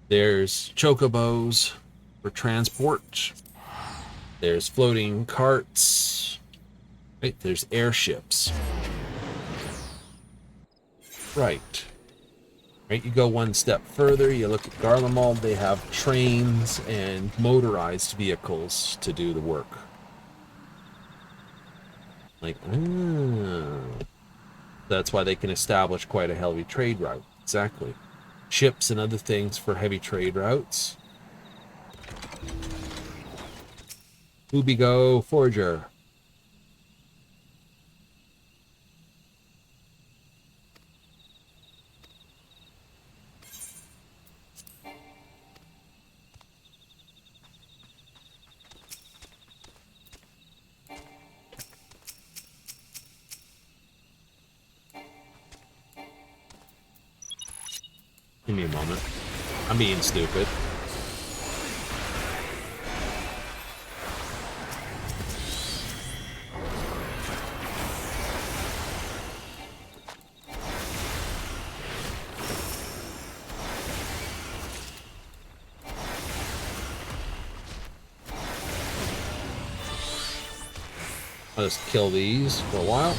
There's chocobos for transport. There's floating carts. Right? There's airships. Right. Right? You go one step further, you look at Garlemald, they have trains and motorized vehicles to do the work. Like, that's why they can establish quite a heavy trade route. Exactly. Ships and other things for heavy trade routes. Ubigo Forger. Give me a moment. I'm being stupid. I'll just kill these for a while.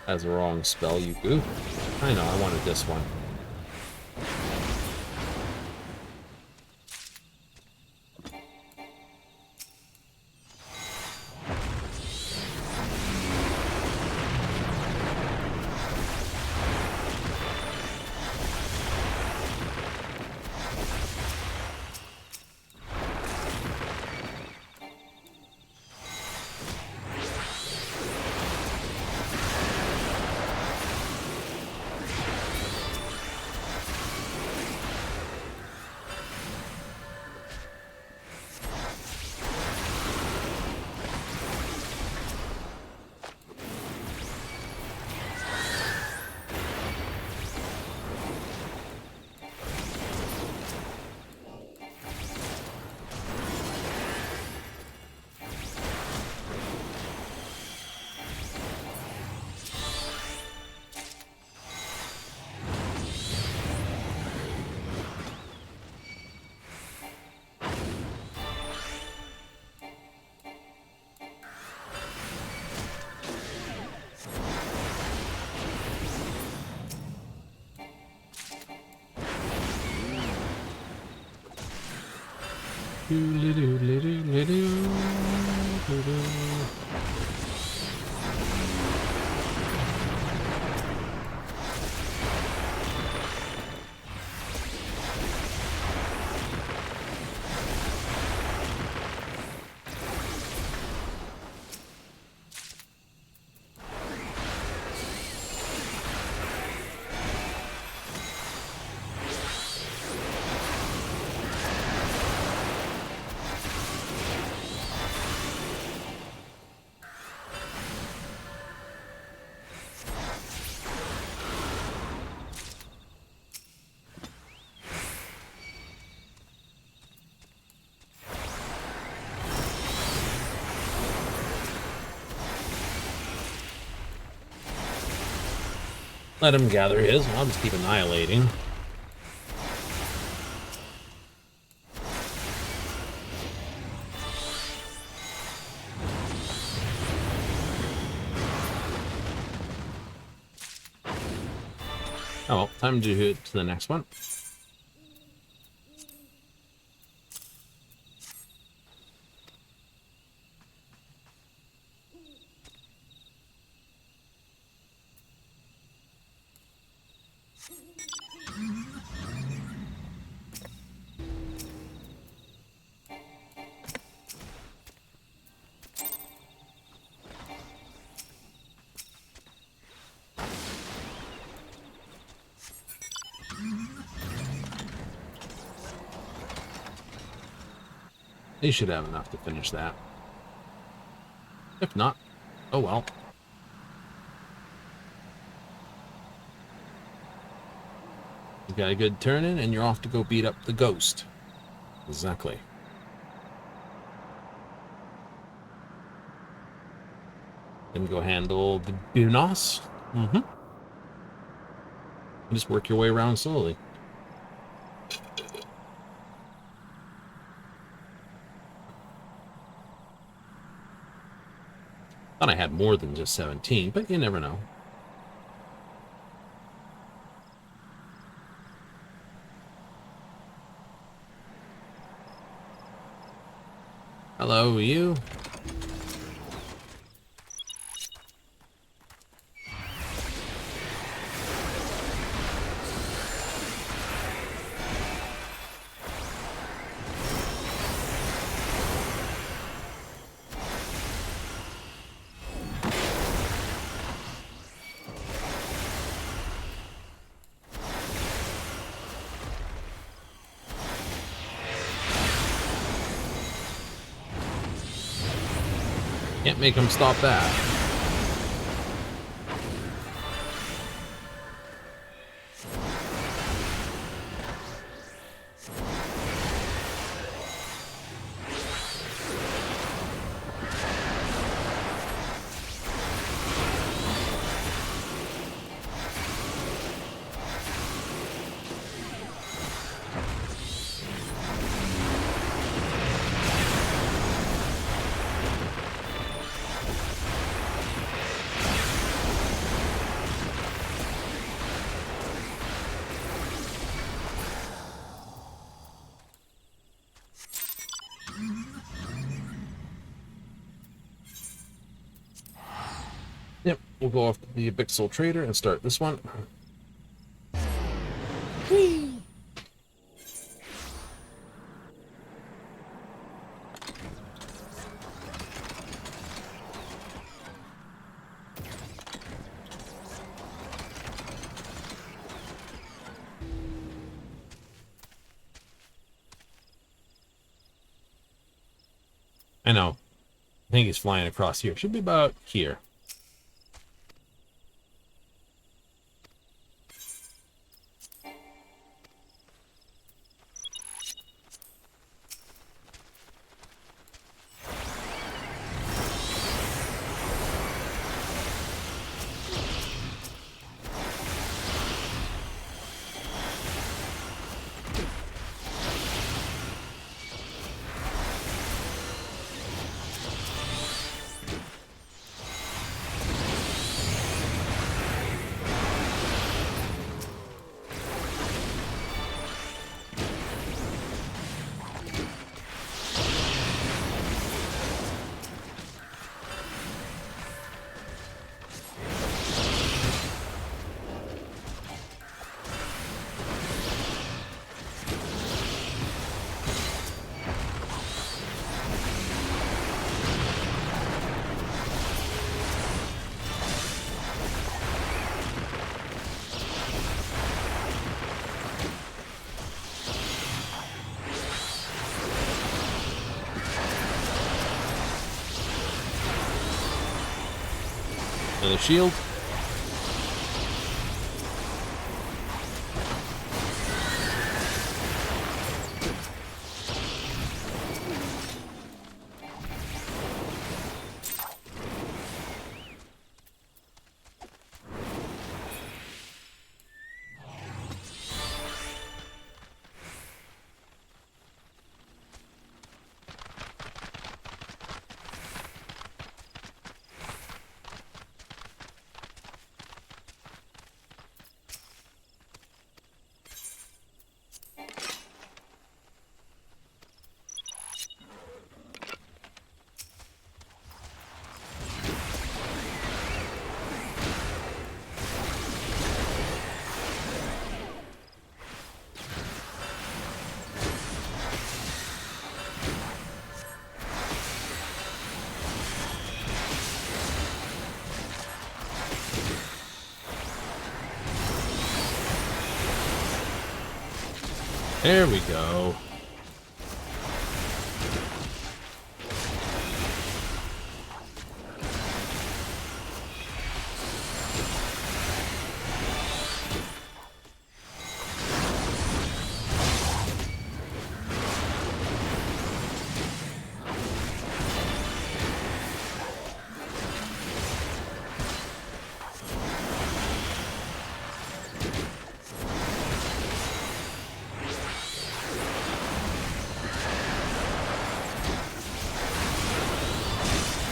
That's the wrong spell, you goof. I know, I wanted this one. Let him gather his. I'll just keep annihilating. Oh, well, time to hit to the next one. They should have enough to finish that. If not, oh well. You got a good turn in, and you're off to go beat up the ghost. Exactly. Then go handle the Bunos. Just work your way around slowly. Thought I had more than just 17, but you never know. Hello, you. Can't make him stop that. Yep, we'll go off to the Abyxal Trader and start this one. Whee! I know. I think he's flying across here. Should be about here. with a shield. There we go.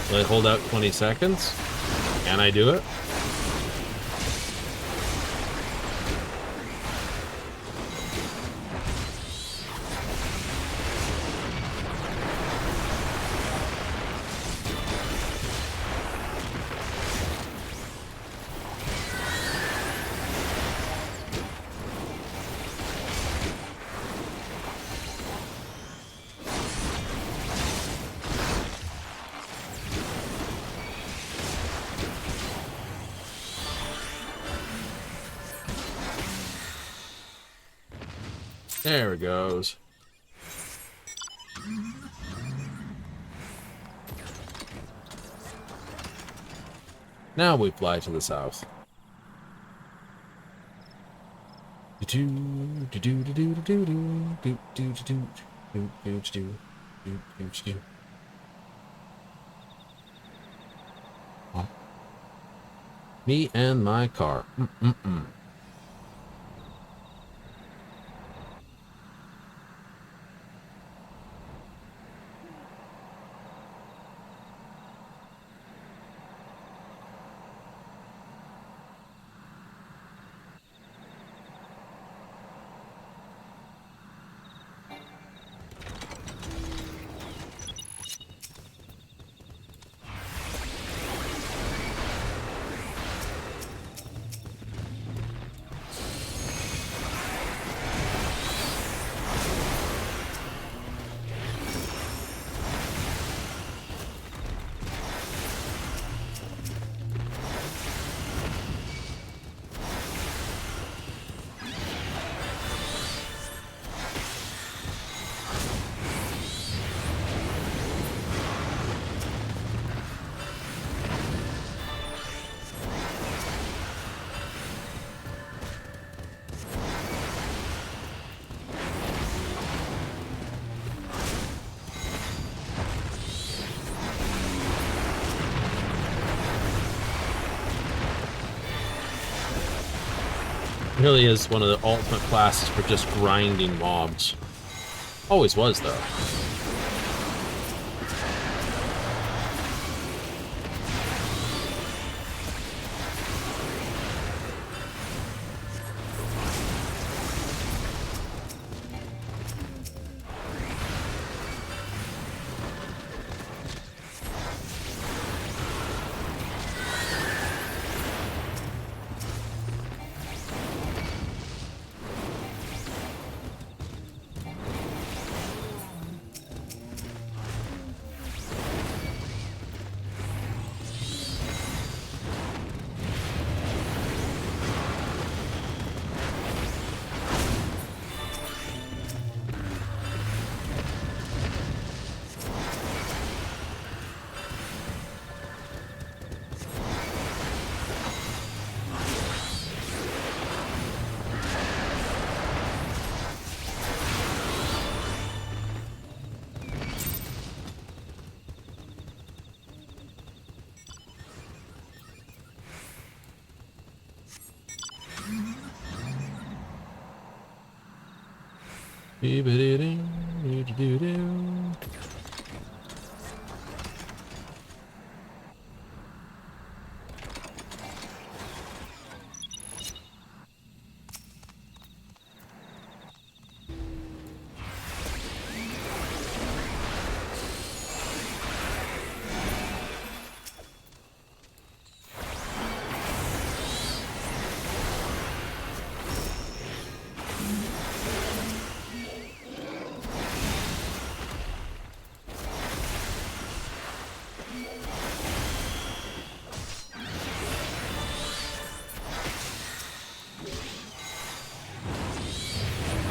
Will I hold out 20 seconds? Can I do it? There it goes. Now we fly to the south. Me and my car. Really is one of the ultimate classes for just grinding mobs. Always was, though.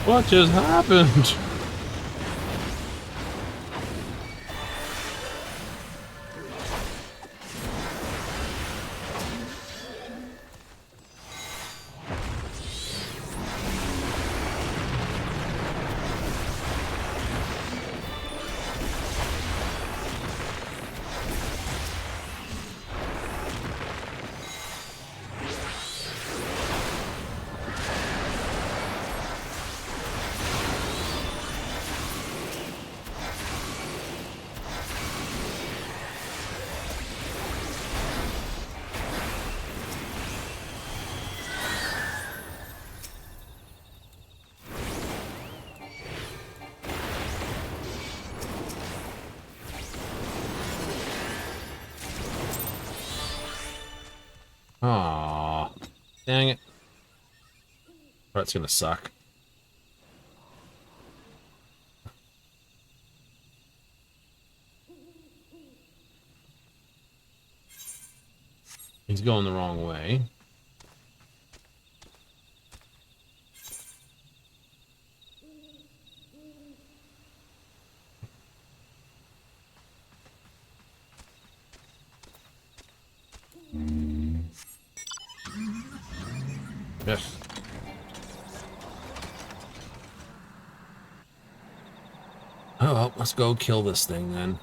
What just happened? Aw, dang it. That's gonna suck. He's going the wrong way. Yes. Oh, well, let's go kill this thing then.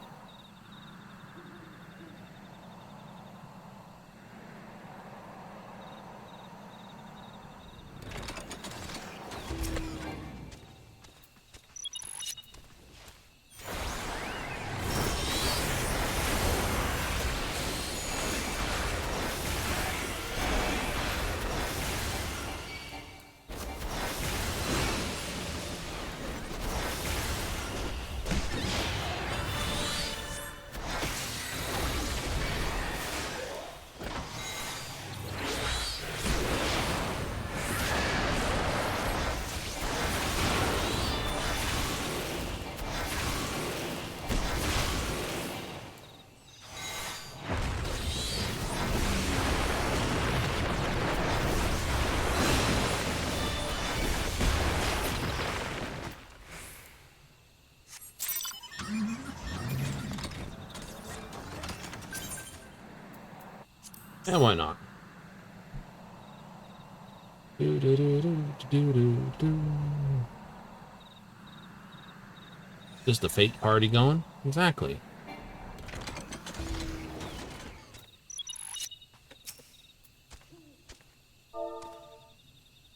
Yeah, why not? Is the fate party going? Exactly.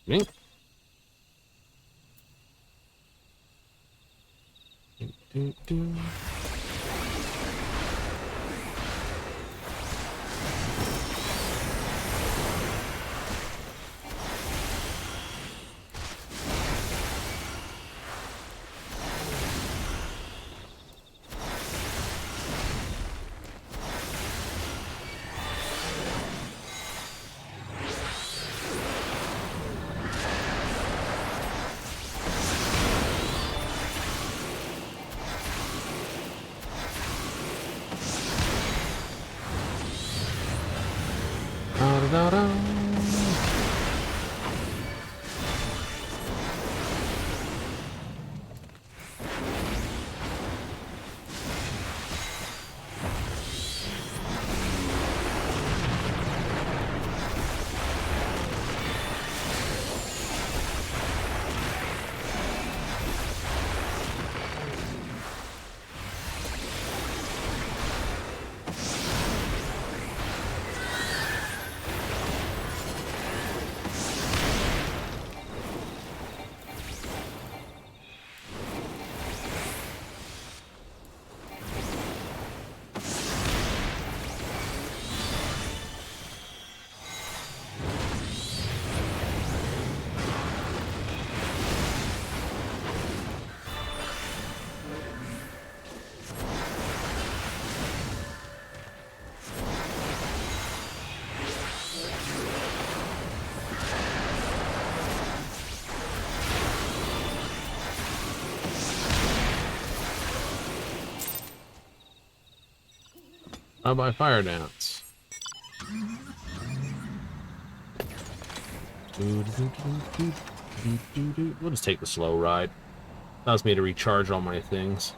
Mink. How about fire dance? We'll just take the slow ride. Allows me to recharge all my things.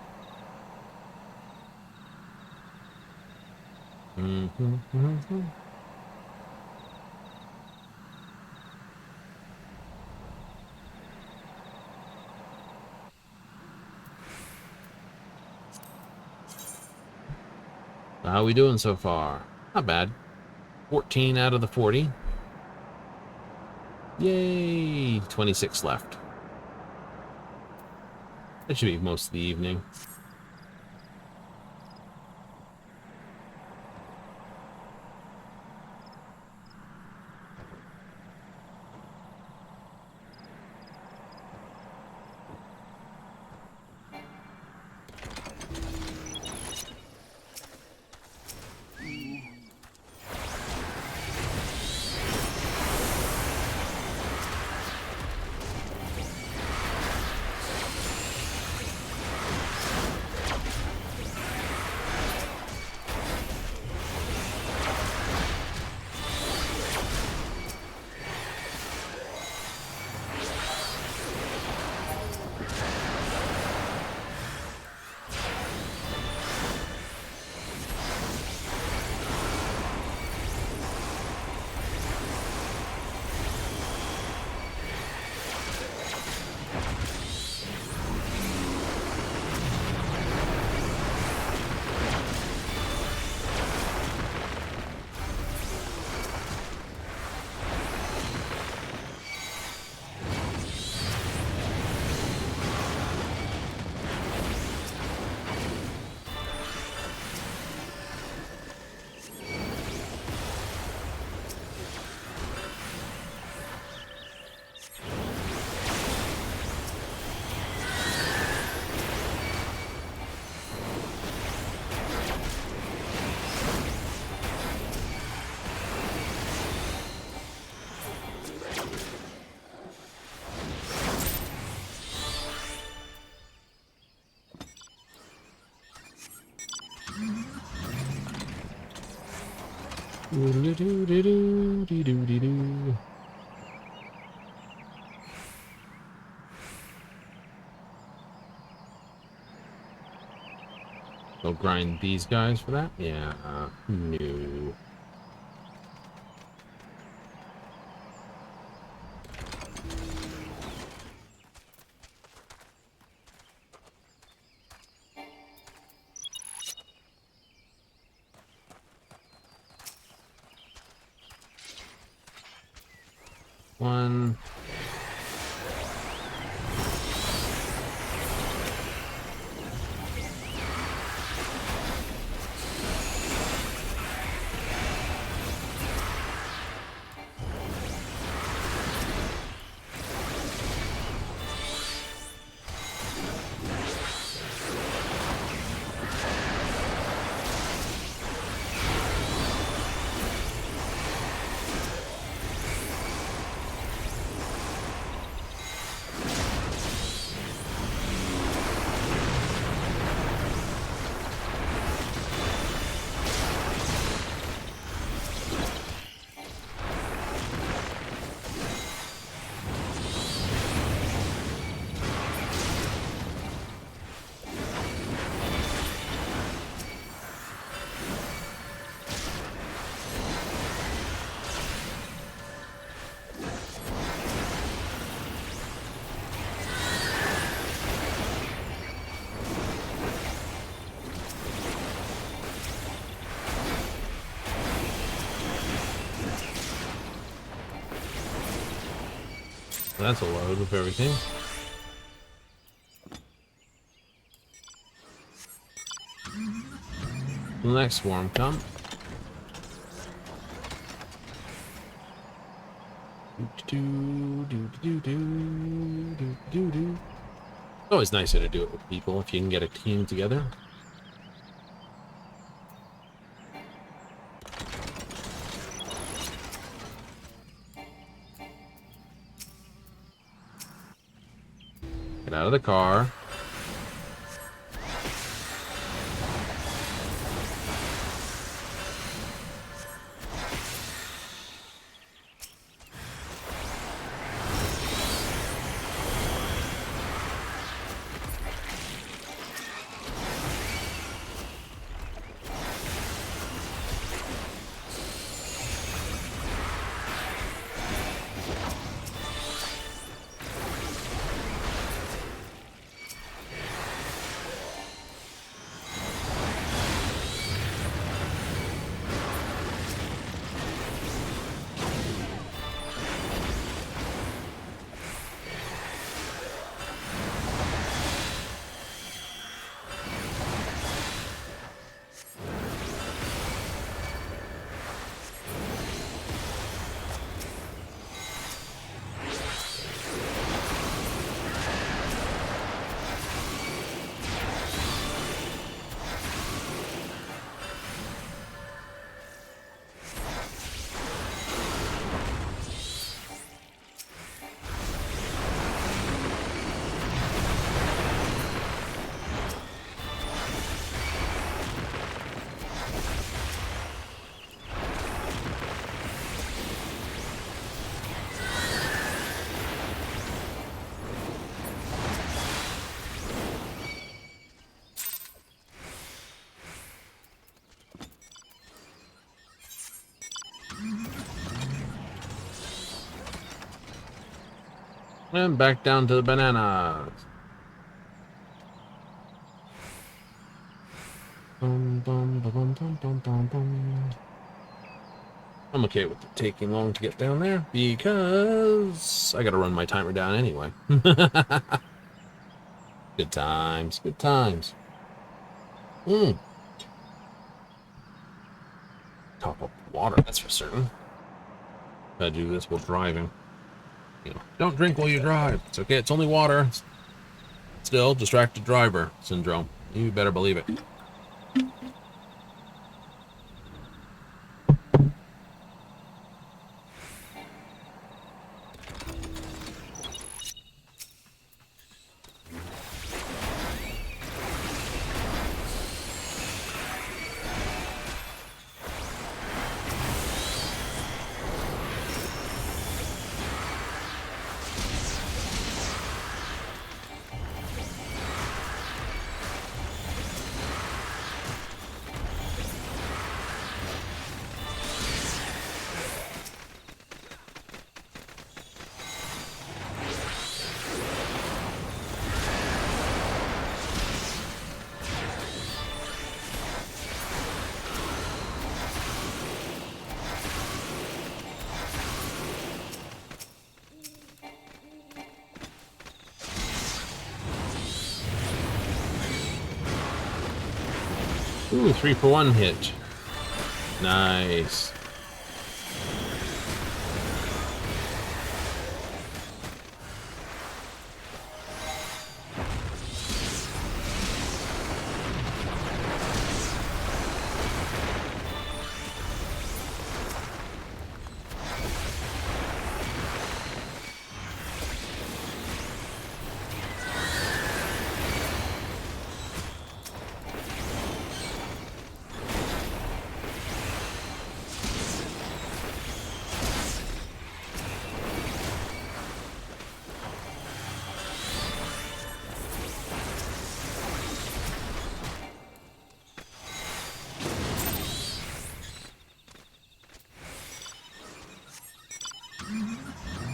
How are we doing so far? Not bad. 14 out of the 40. Yay! 26 left. That should be most of the evening. Go grind these guys for that? Yeah, no. One. That's a load of everything. The next swarm come. It's always nicer to do it with people if you can get a team together. Get out of the car. And back down to the bananas. Bum, bum, bum, bum, bum, bum, bum, bum. I'm okay with it taking long to get down there because I gotta run my timer down anyway. Good times, good times. Top up water, that's for certain. Gotta do this while driving. You know, don't drink while you drive. It's okay, it's only water. Still, distracted driver syndrome. You better believe it. Ooh, 3-for-1 hit. Nice.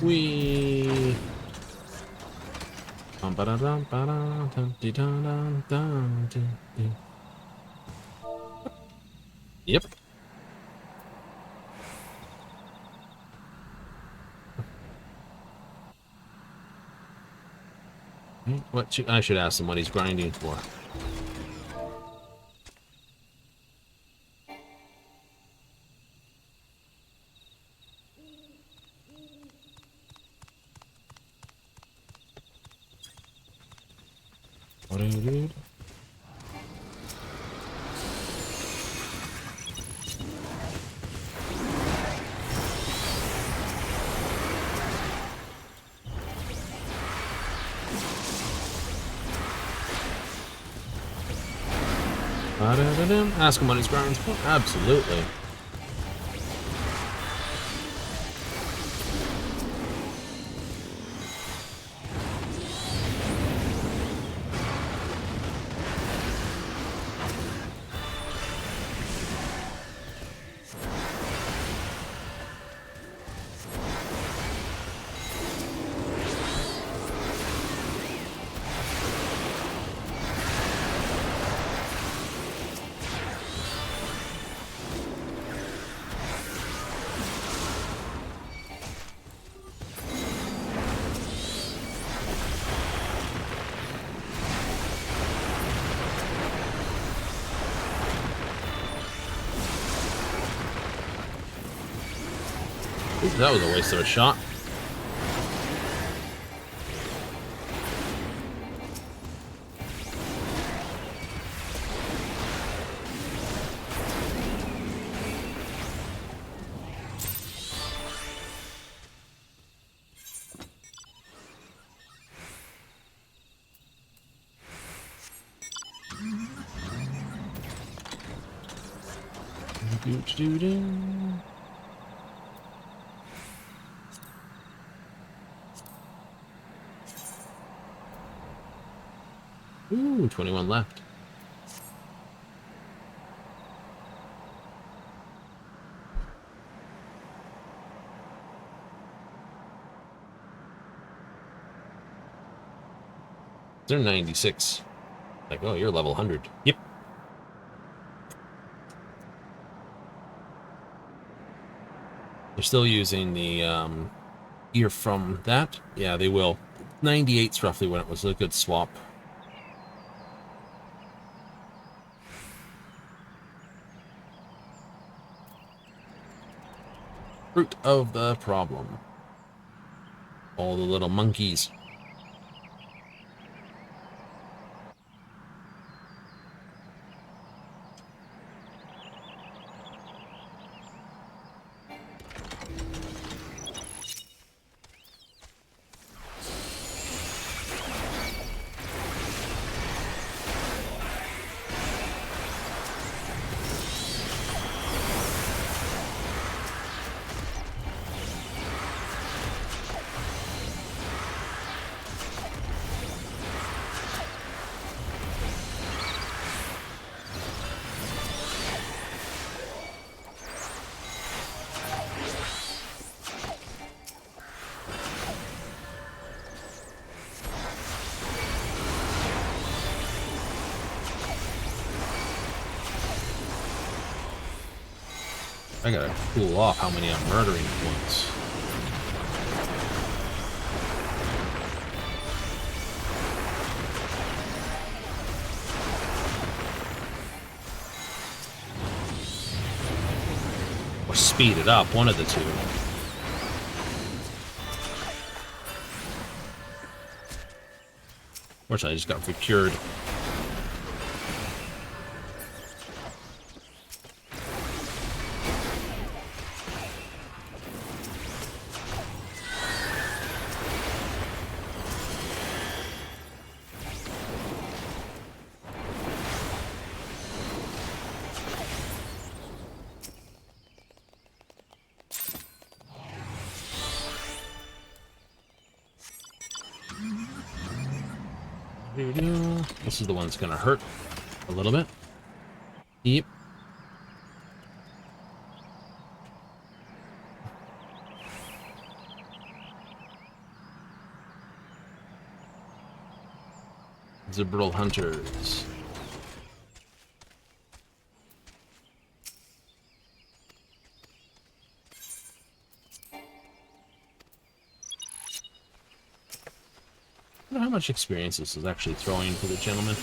Wee. Yep. I should ask him what he's grinding for. What are you doing? Ask him what he's grinding for. Absolutely. Ooh, that was a waste of a shot. Ooh, 21 left. They're 96. Like, oh, you're level 100. Yep. They're still using the gear from that. Yeah, they will. 98's roughly when it was a good swap. Fruit of the problem. All the little monkeys. I gotta cool off how many I'm murdering at once. Or speed it up, one of the two. Fortunately, I just got procured. This is the one that's gonna hurt a little bit. Yep. Zibral Hunters. I wonder how much experience this is actually throwing for the gentleman.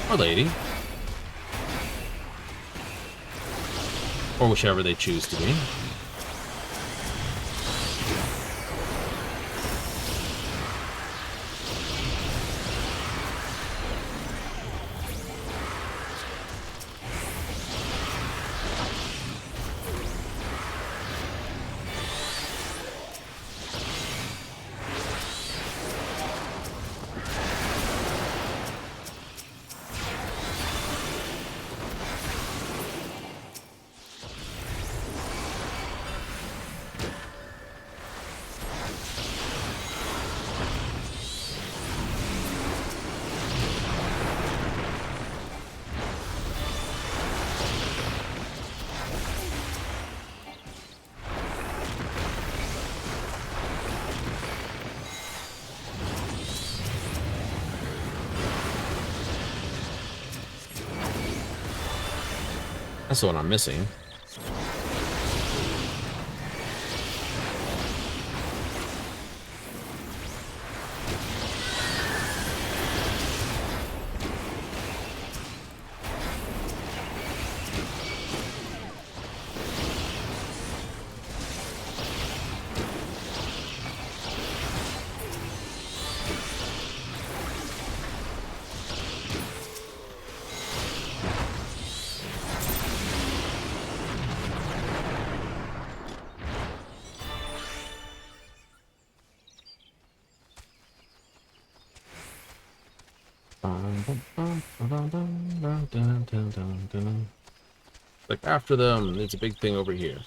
Or lady. Or whichever they choose to be. That's the one I'm missing. Like after them, there's a big thing over here.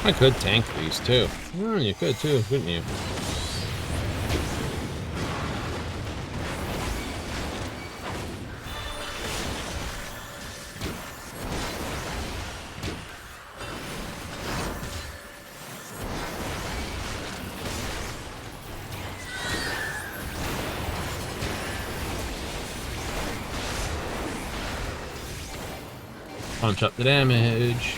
I could tank these too. Oh, you could too, couldn't you? Punch up the damage.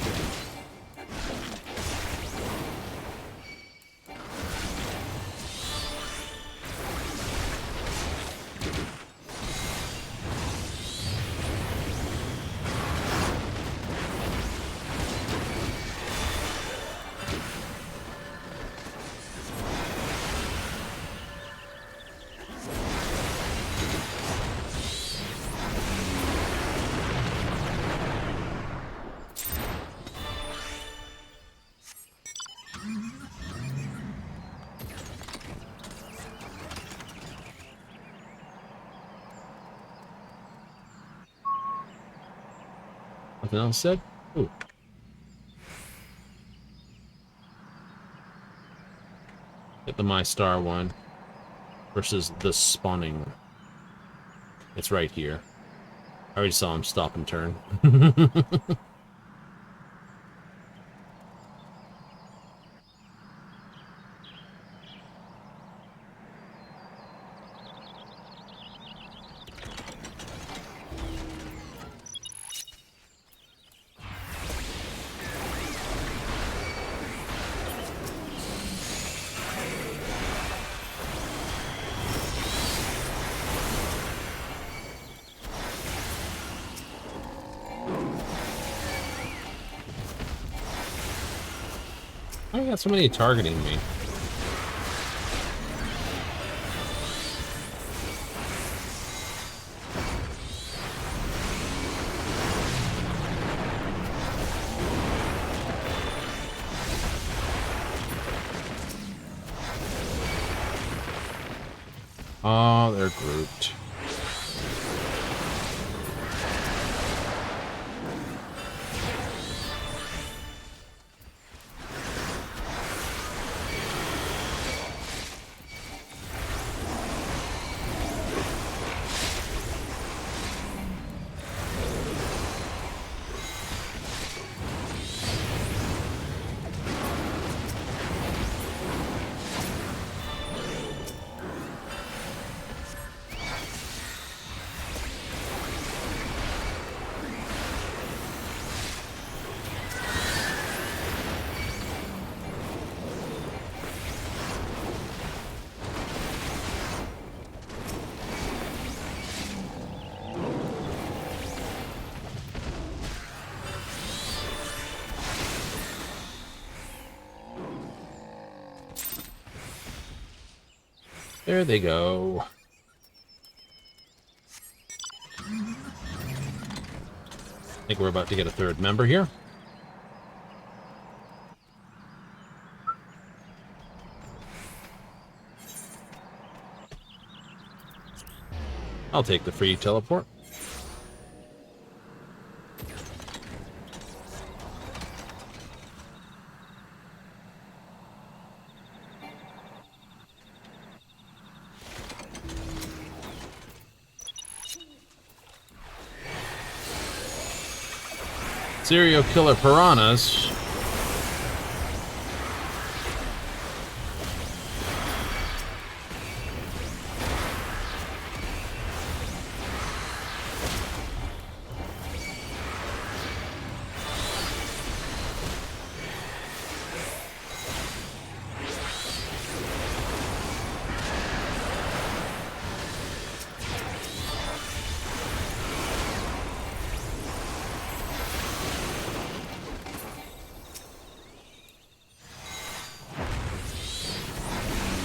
Nothing else said? Ooh. Get the My Star one versus the spawning. It's right here. I already saw him stop and turn. I got so many targeting me. Oh, they're grouped. There they go. I think we're about to get a third member here. I'll take the free teleport. Serial killer piranhas.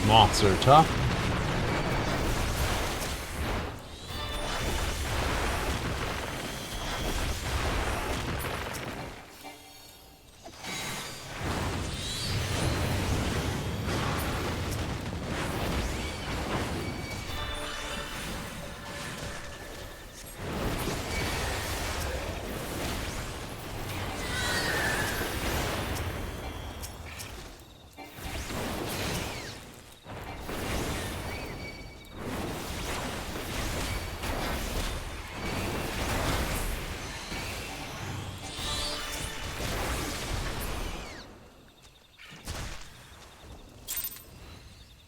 Moths are tough.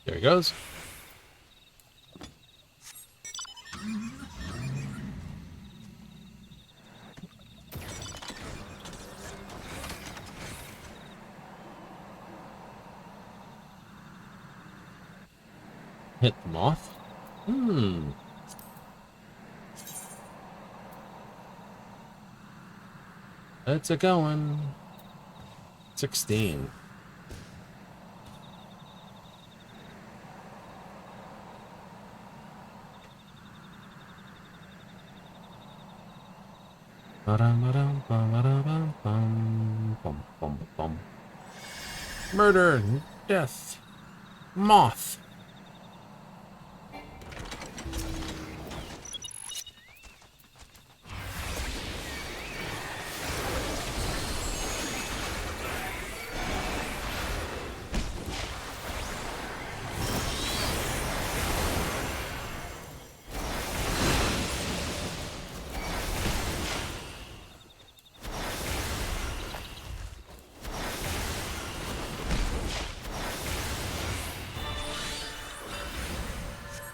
There he goes. Hit the moth. That's a going. 16. Murder, death, moth.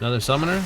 Another summoner?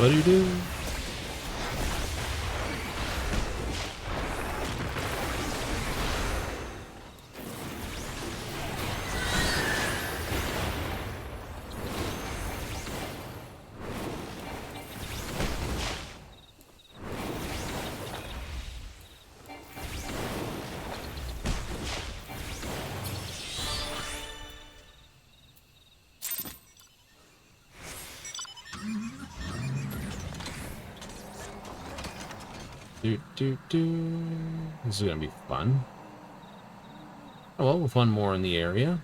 What do you do? This is gonna be fun. Oh, well, with one more in the area.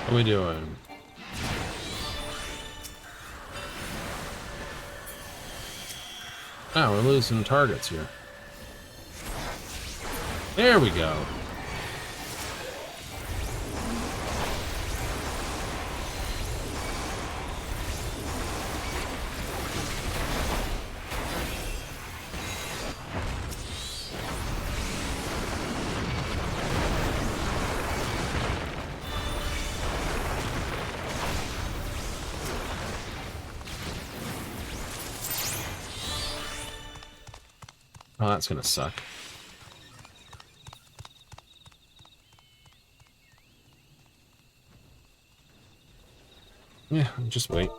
What are we doing? Oh, we're losing targets here. There we go. Oh, that's gonna suck. Yeah, just wait.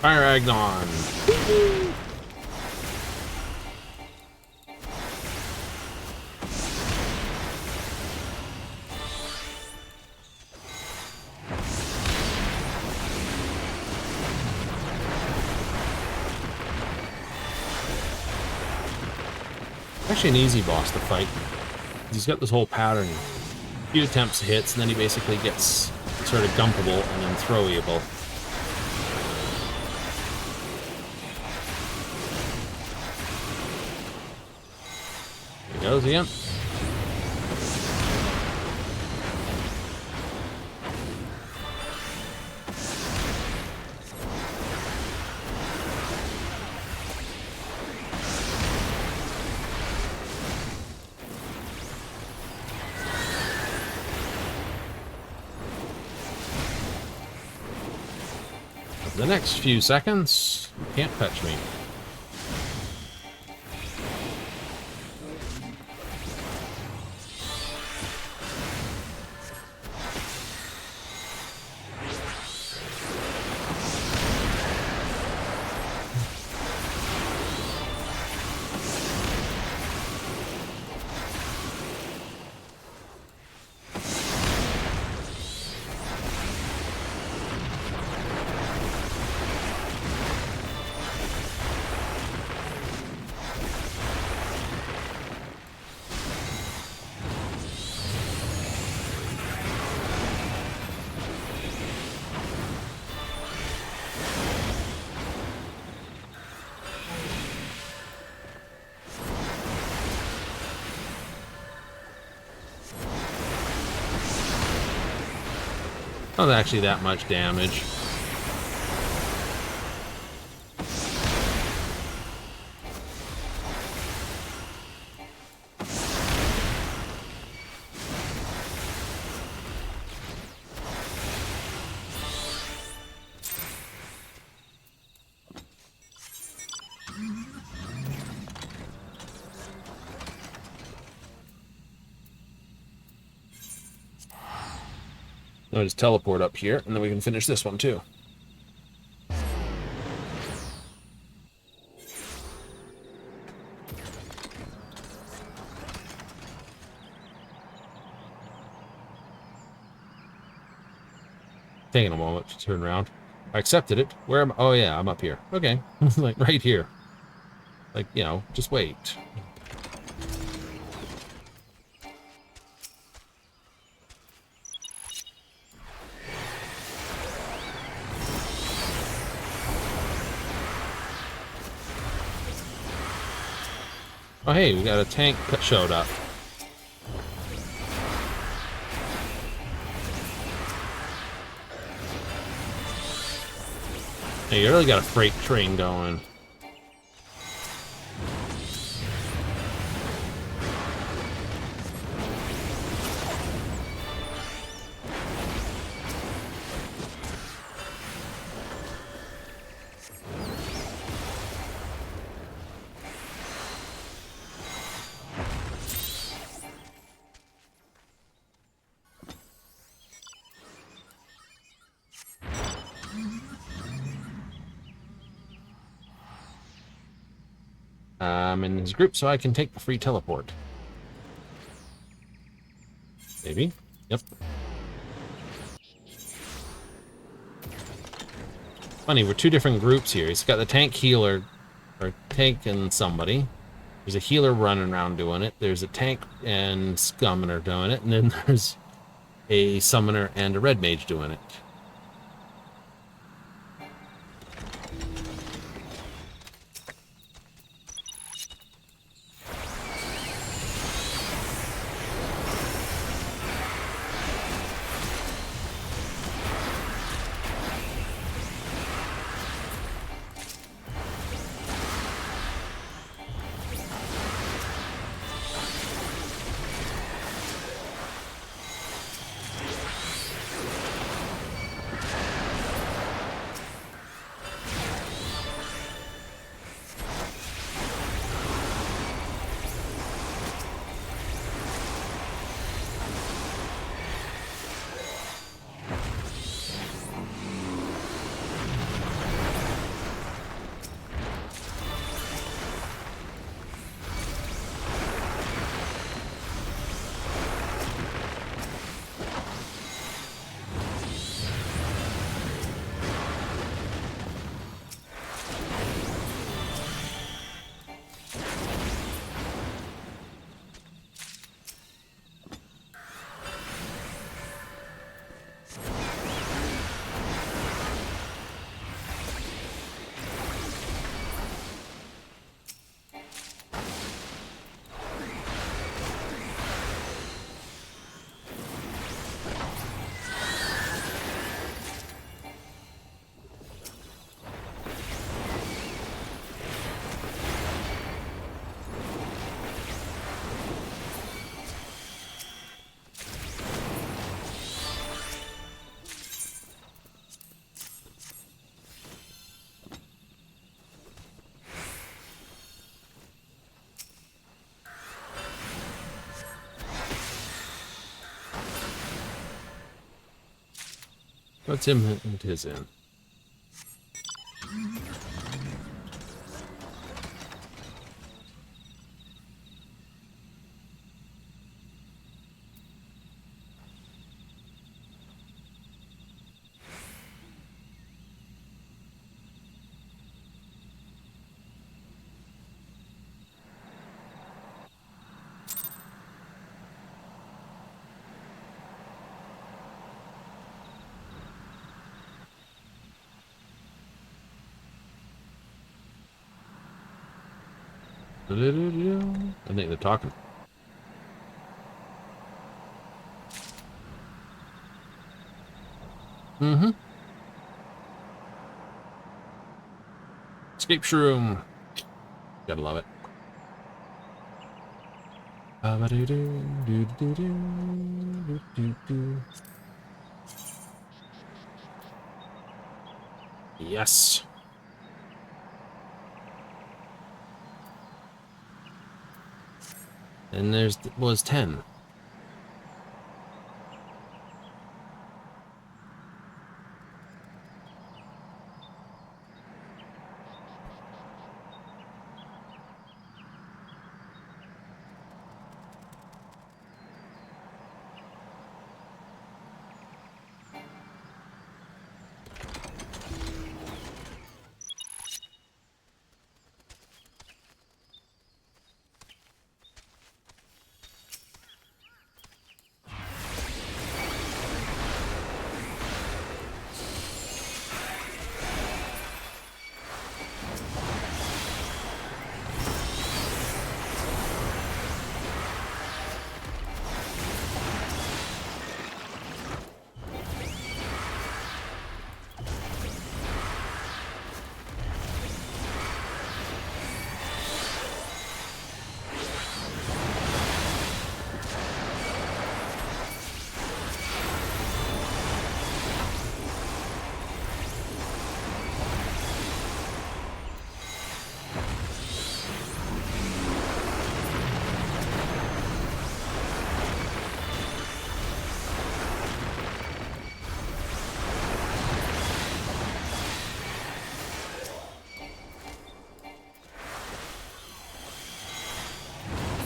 Fire Agnon. Actually an easy boss to fight. He's got this whole pattern. A few attempts hits, and then he basically gets sort of dumpable and then throwable. There he goes again. The next few seconds, you can't fetch me. Not actually that much damage. I'll just teleport up here, and then we can finish this one too. Taking a moment to turn around. I accepted it. Where am I? Oh yeah, I'm up here. Okay. Like right here. Like, you know, just wait. Oh hey, we got a tank that showed up. Hey, you really got a freight train going. I'm in his group, so I can take the free teleport. Maybe? Yep. Funny, we're two different groups here. He's got the tank healer, or tank and somebody. There's a healer running around doing it. There's a tank and summoner doing it. And then there's a summoner and a red mage doing it. What's him and his in? I think they're talking. Mm-hmm. Escape shroom. Gotta love it. Yes. And there's was 10.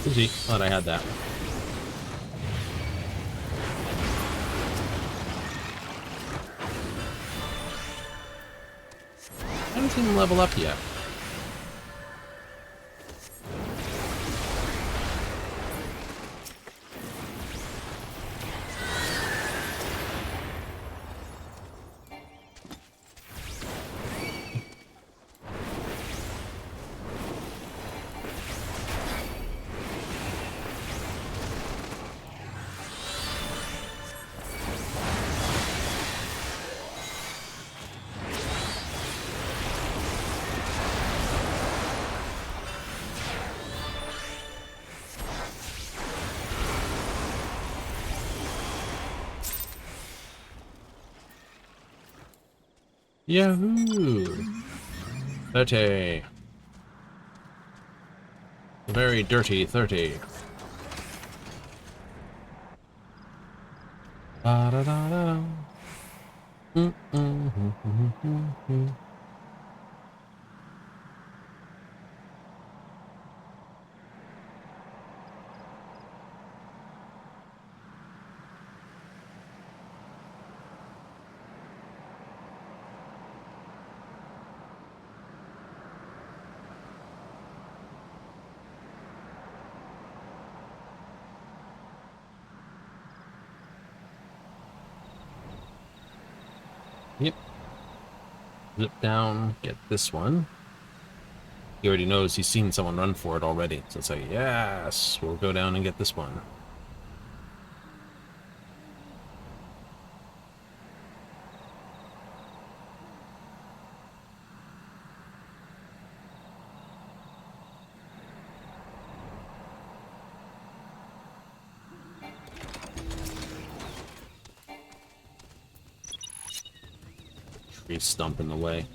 Easy. Thought I had that. I haven't seen him level up yet. Yahoo! 30. Very dirty 30. Da da da da. Yep. Zip down, get this one. He already knows he's seen someone run for it already. So it's like, yes, we'll go down and get this one. Tree stump in the way.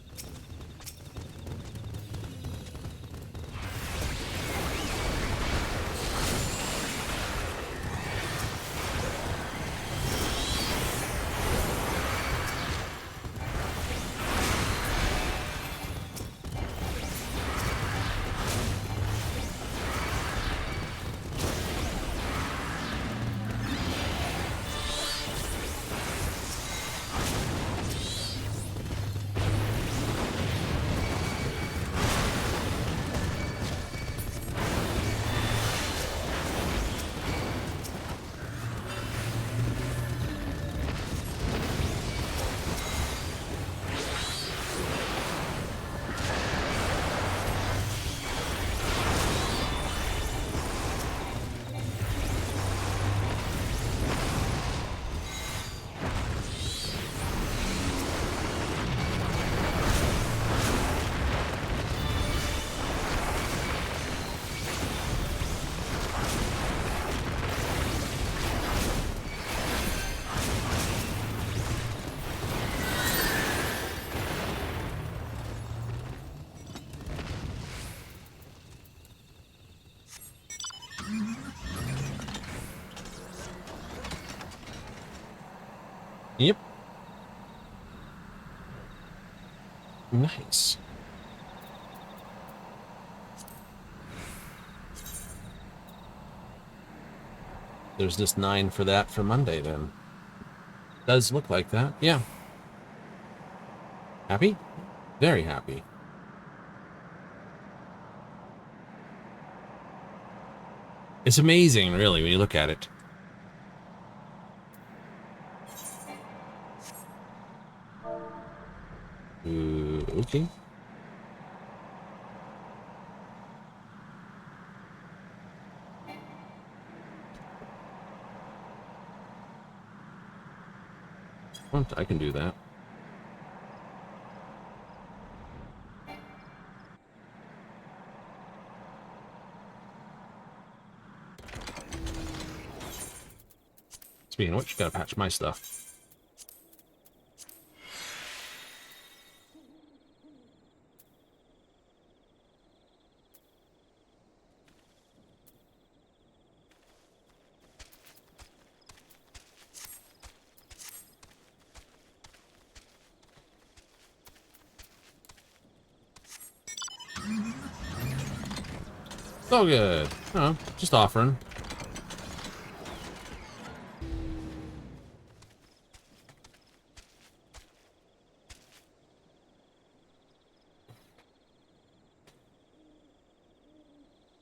Yep. Nice. There's this 9 for that for Monday, then. Does look like that, yeah. Happy? Very happy. It's amazing, really, when you look at it. Okay. I can do that. Speaking of which, gotta patch my stuff. So good. Oh, just offering.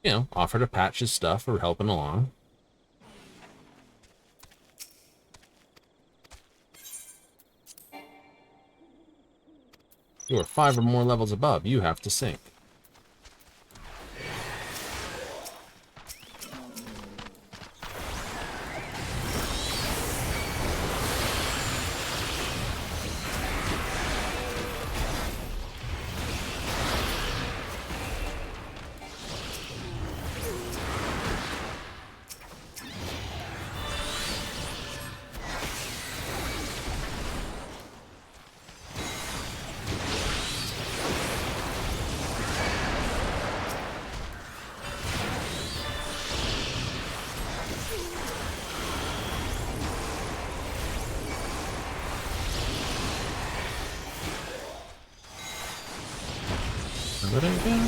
You know, offer to patch his stuff or helping along. You are 5 or more levels above. You have to sink.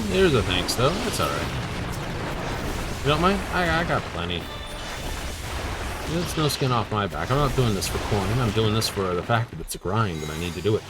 There's a thanks, though. That's alright. You don't mind? I got plenty. There's no skin off my back. I'm not doing this for coin. I'm doing this for the fact that it's a grind and I need to do it.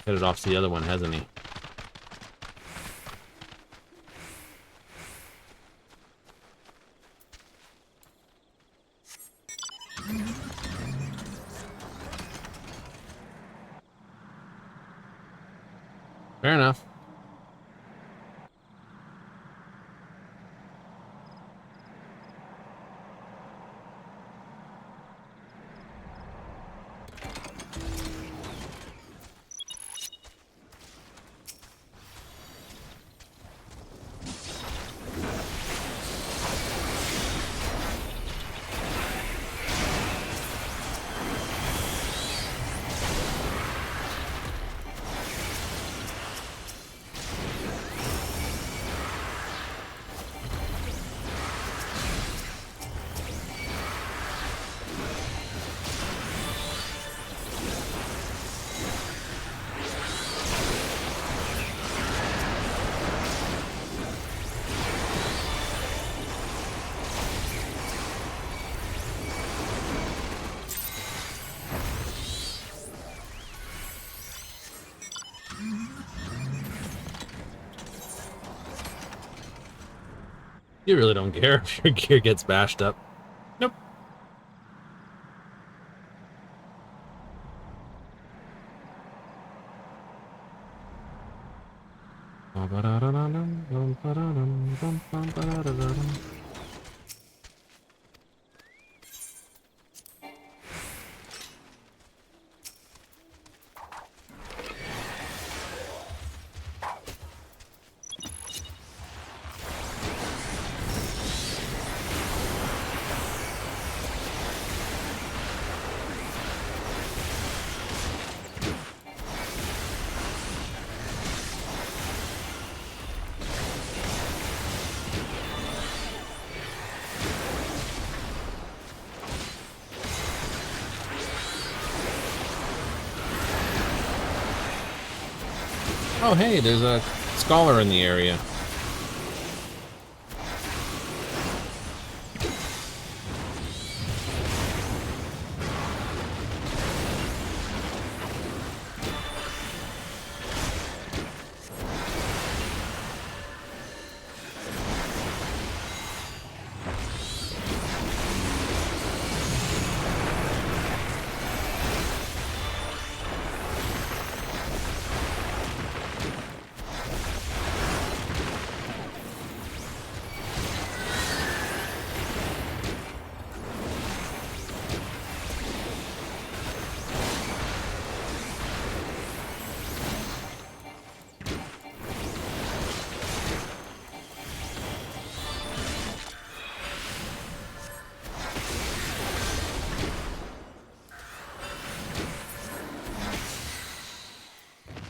Headed off to the other one, hasn't he? Fair enough. You really don't care if your gear gets bashed up. Nope. Oh, hey, there's a scholar in the area.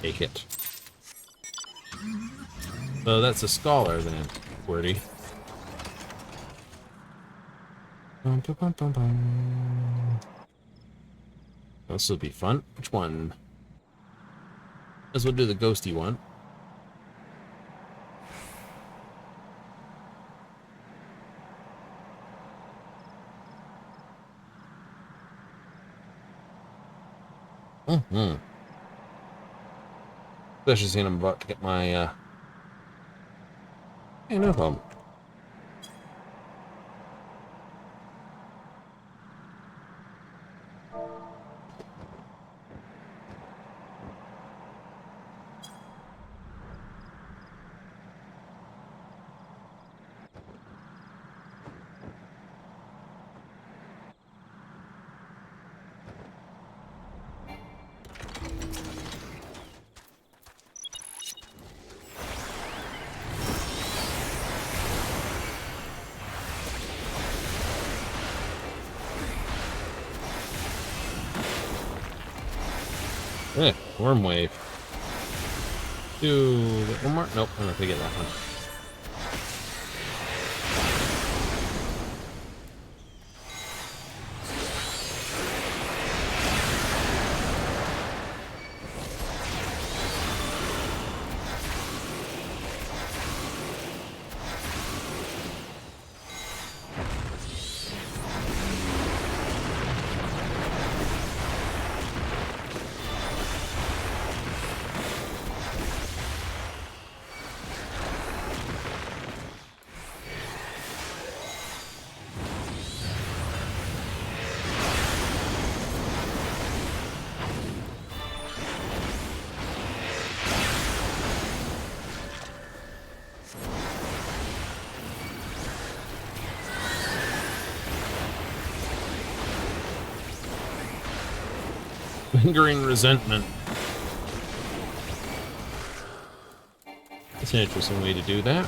Take it. So that's a scholar then, Wordy. This will be fun. Which one? As we'll do the ghosty one. Mm-hmm. Especially seeing I'm about to get my, Hey, no problem. Worm wave. Do one more? Nope, I'm not gonna get that one. Lingering resentment. That's an interesting way to do that.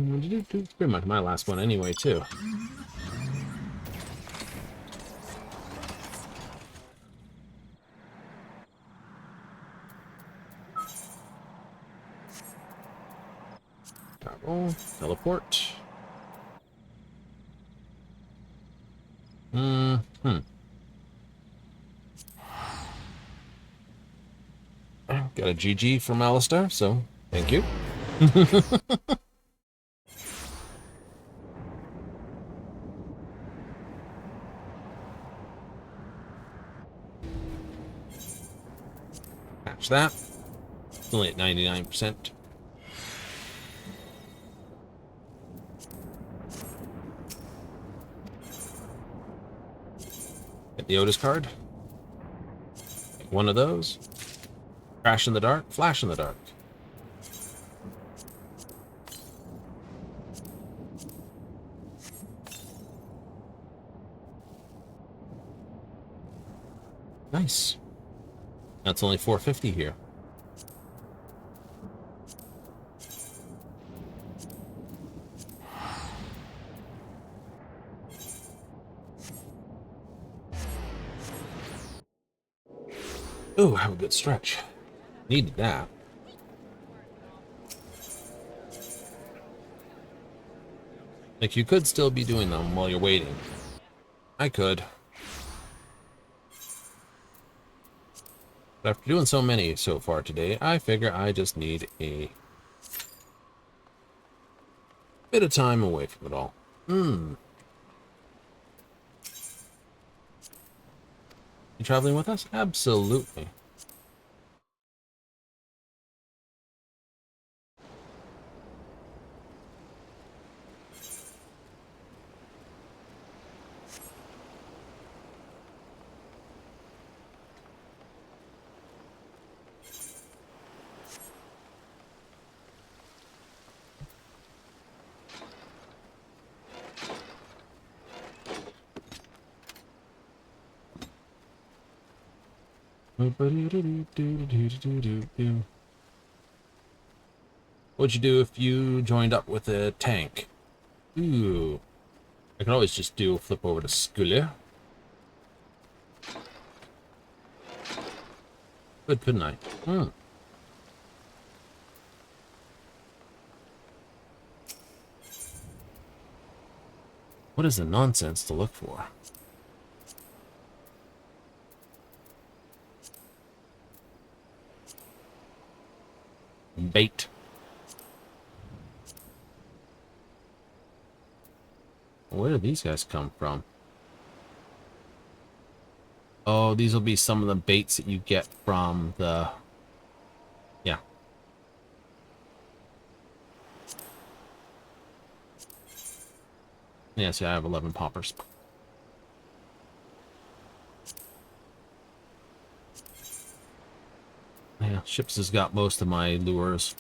It's pretty much my last one anyway, too. Travel, teleport. Got a GG from Alistair, so thank you. Patch that. It's only at 99%. Get the Otis card. Get one of those. Crash in the dark, flash in the dark. Nice. That's only 450 here. Ooh, have a good stretch. Needed that. Like, you could still be doing them while you're waiting. I could. But after doing so many so far today, I figure I just need a bit of time away from it all. You traveling with us? Absolutely. What'd you do if you joined up with a tank? Ooh. I can always just do a flip over to Skulle. Good, couldn't I? What is the nonsense to look for? Bait. Where do these guys come from? Oh, these will be some of the baits that you get from the... Yeah. Yeah, see, I have 11 poppers. Yeah, Ships has got most of my lures.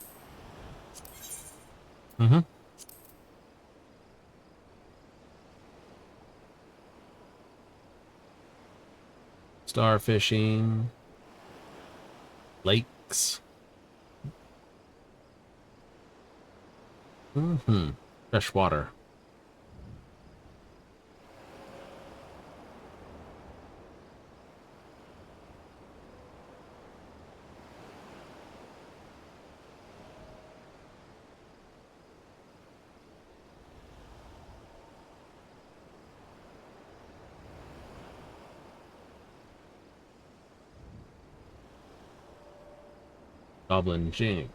Starfishing. Lakes. Fresh water. Goblin jig.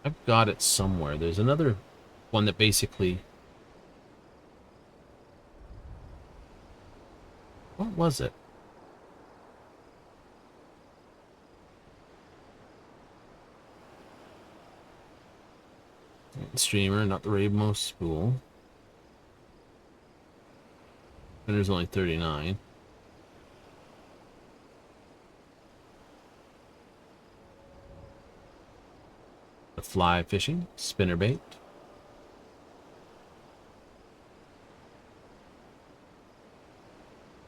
I've got it somewhere. There's another one that basically... What was it? Streamer, not the Rainbow Spool. And there's only 39. The fly fishing, spinnerbait.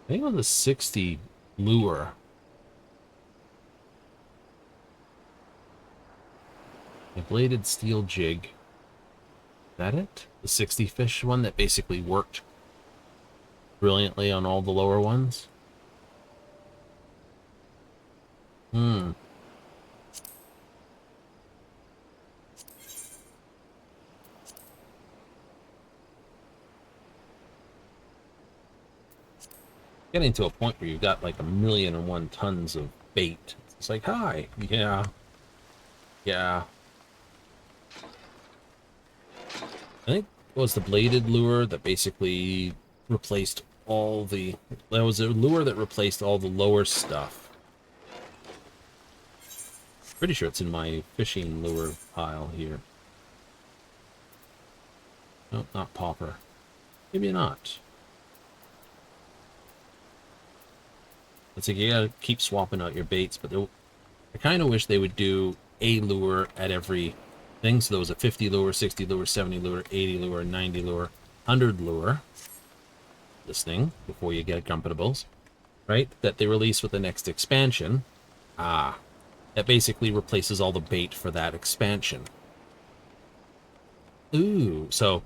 I think it was a 60 lure. A bladed steel jig. Is that it? The 60 fish one that basically worked brilliantly on all the lower ones? Hmm. Getting to a point where you've got like 1,000,001 tons of bait. It's like, hi, yeah, yeah. I think it was the bladed lure that basically replaced all the... That was a lure that replaced all the lower stuff. Pretty sure it's in my fishing lure pile here. No, not popper. Maybe not. It's like you gotta keep swapping out your baits, but I kind of wish they would do a lure at every thing. So there was a 50 lure, 60 lure, 70 lure, 80 lure, 90 lure, 100 lure. This thing, before you get Gumpetables, right? That they release with the next expansion. Ah, that basically replaces all the bait for that expansion. Ooh, so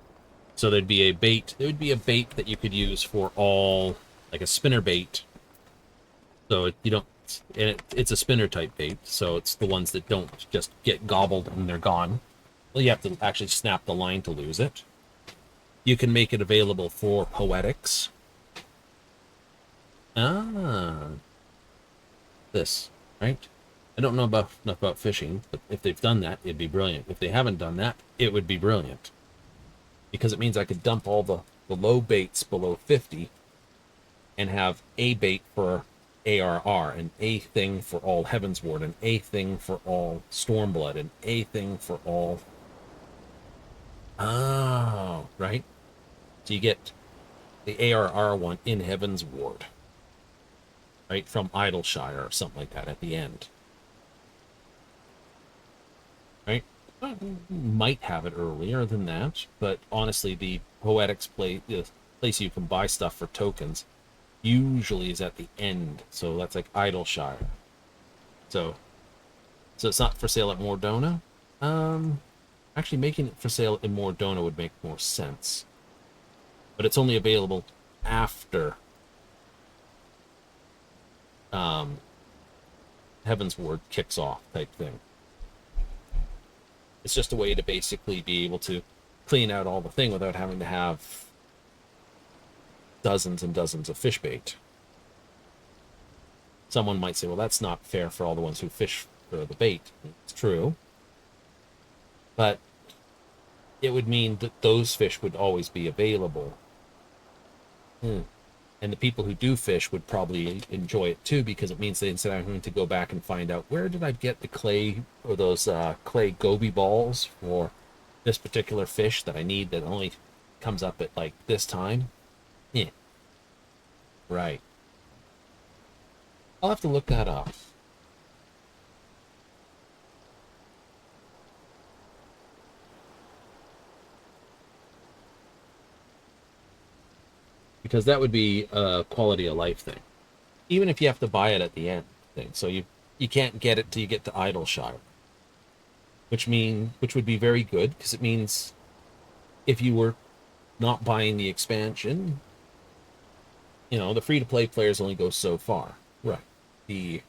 there'd be a bait. There would be a bait that you could use for all, like a spinner bait. So you don't, and it's a spinner type bait, so it's the ones that don't just get gobbled and they're gone. Well, you have to actually snap the line to lose it. You can make it available for poetics. Ah, this, right? I don't know enough about fishing, but if they've done that, it'd be brilliant. If they haven't done that, it would be brilliant. Because it means I could dump all the low baits below 50 and have a bait for ARR, and a thing for all Heavensward, and a thing for all Stormblood, and a thing for all... Oh, right? So you get the ARR one in Heavensward, right? From Idleshire or something like that at the end. Right? Might have it earlier than that, but honestly, the Poetics the place you can buy stuff for tokens usually is at the end, so that's like Idleshire. So it's not for sale at Mordona. Actually, making it for sale in Mordona would make more sense, but it's only available after Heavensward kicks off, type thing. It's just a way to basically be able to clean out all the thing without having to have dozens and dozens of fish bait. Someone might say, well, that's not fair for all the ones who fish for the bait. It's true. But it would mean that those fish would always be available. And the people who do fish would probably enjoy it too, because it means they, instead of having to go back and find out, where did I get the clay or those clay goby balls for this particular fish that I need that only comes up at like this time? Yeah. Right. I'll have to look that up. Because that would be a quality of life thing. Even if you have to buy it at the end thing. So you can't get it till you get to Idleshire. Which would be very good, because it means if you were not buying the expansion, you know, the free-to-play players only go so far. Right. The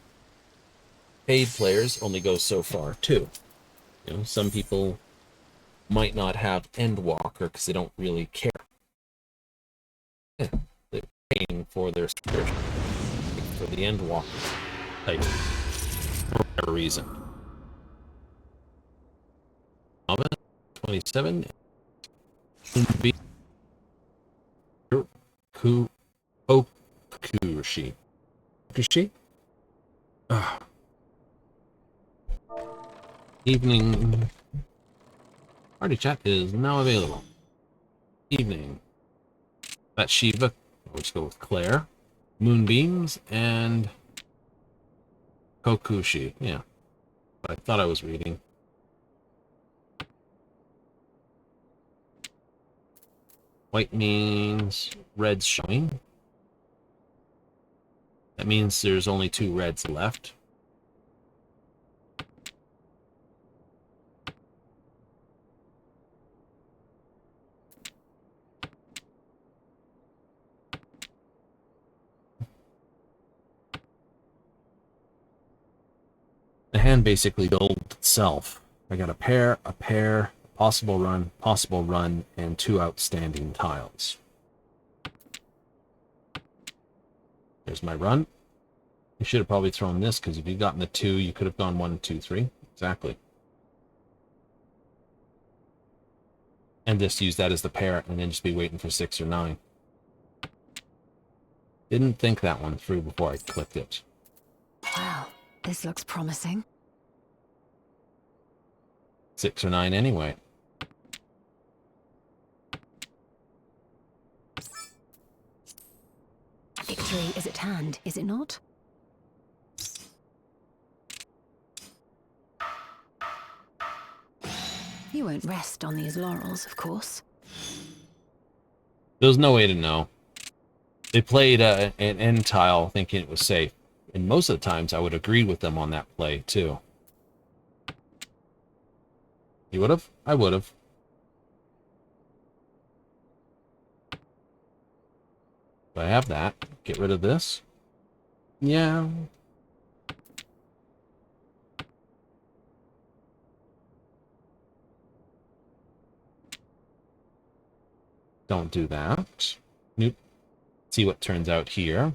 paid players only go so far, too. You know, some people might not have Endwalker because they don't really care. Yeah, they're paying for their subscription for the Endwalker type for whatever reason. 27. Okushi. Okushi? Evening. Party chat is now available. Evening. That's Shiva. Let's go with Claire. Moonbeams and Kokushi. Yeah. But I thought I was reading. White means red's showing. That means there's only 2 reds left. hand basically builds itself. I got a pair, possible run, and 2 outstanding tiles. There's my run. You should have probably thrown this, because if you'd gotten the 2, you could have gone 1, 2, 3. Exactly. And just use that as the pair, and then just be waiting for 6 or 9. Didn't think that one through before I clicked it. Wow, this looks promising. 6 or 9 anyway. Victory is at hand, is it not? You won't rest on these laurels, of course. There's no way to know. They played an end tile thinking it was safe. And most of the times I would agree with them on that play, too. You would have? I would have. Do I have that? Get rid of this? Yeah. Don't do that. Nope. See what turns out here.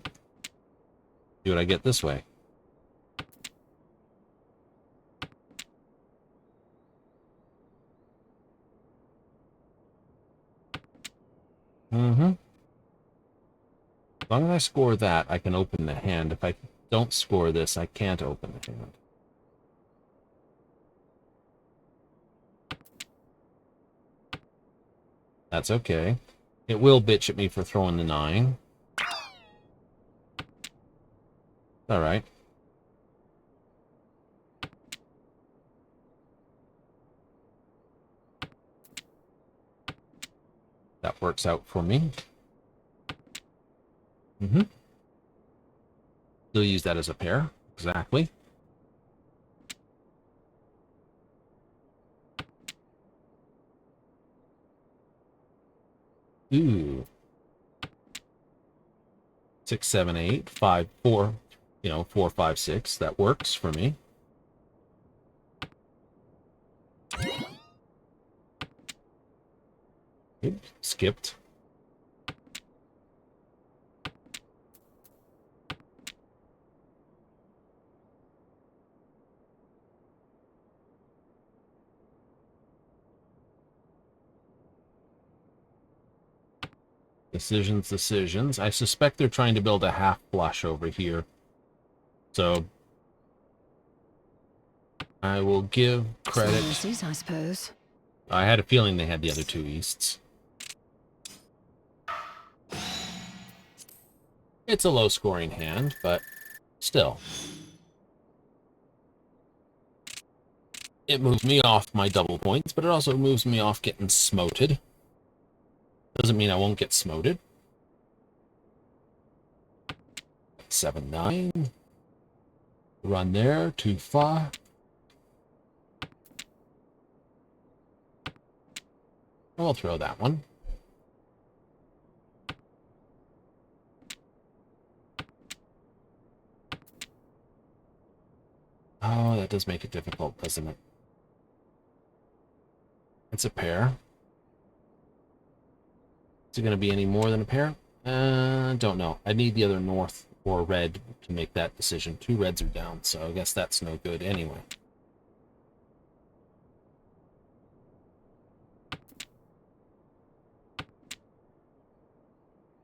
See what I get this way. As long as I score that, I can open the hand. If I don't score this, I can't open the hand. That's okay. It will bitch at me for throwing the 9. Alright. That works out for me. They'll use that as a pair. Exactly. Ooh. 6, 7, 8, 5, 4. 4, 5, 6. That works for me. Oops, skipped. Decisions. I suspect they're trying to build a half flush over here. So I will give credit. Mercies, I suppose. I had a feeling they had the other 2 easts. It's a low-scoring hand, but still. It moves me off my double points, but it also moves me off getting smoted. Doesn't mean I won't get smoted. 7, 9. Run there, 2, 5. I'll throw that one. Oh, that does make it difficult, doesn't it? It's a pair. Is it going to be any more than a pair? Don't know. I need the other north or red to make that decision. 2 reds are down, so I guess that's no good anyway.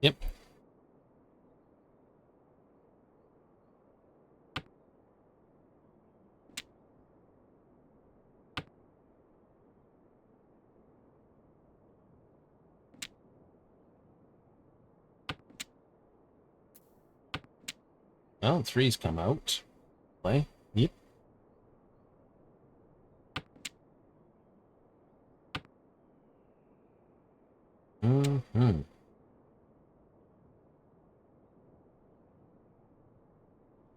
Yep. Well, 3's come out. Play. Yep. I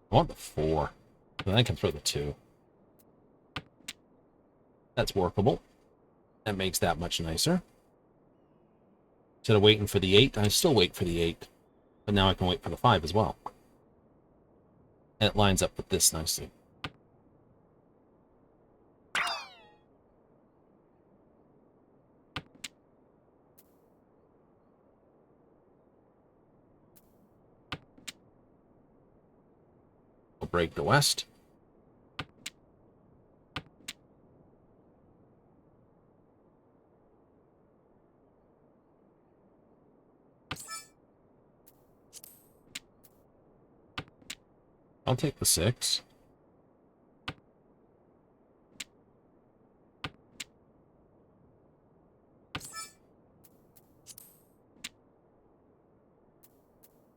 want the 4. Then I can throw the 2. That's workable. That makes that much nicer. Instead of waiting for the 8, I still wait for the 8. But now I can wait for the 5 as well. And it lines up with this nicely. break the west. I'll take the 6.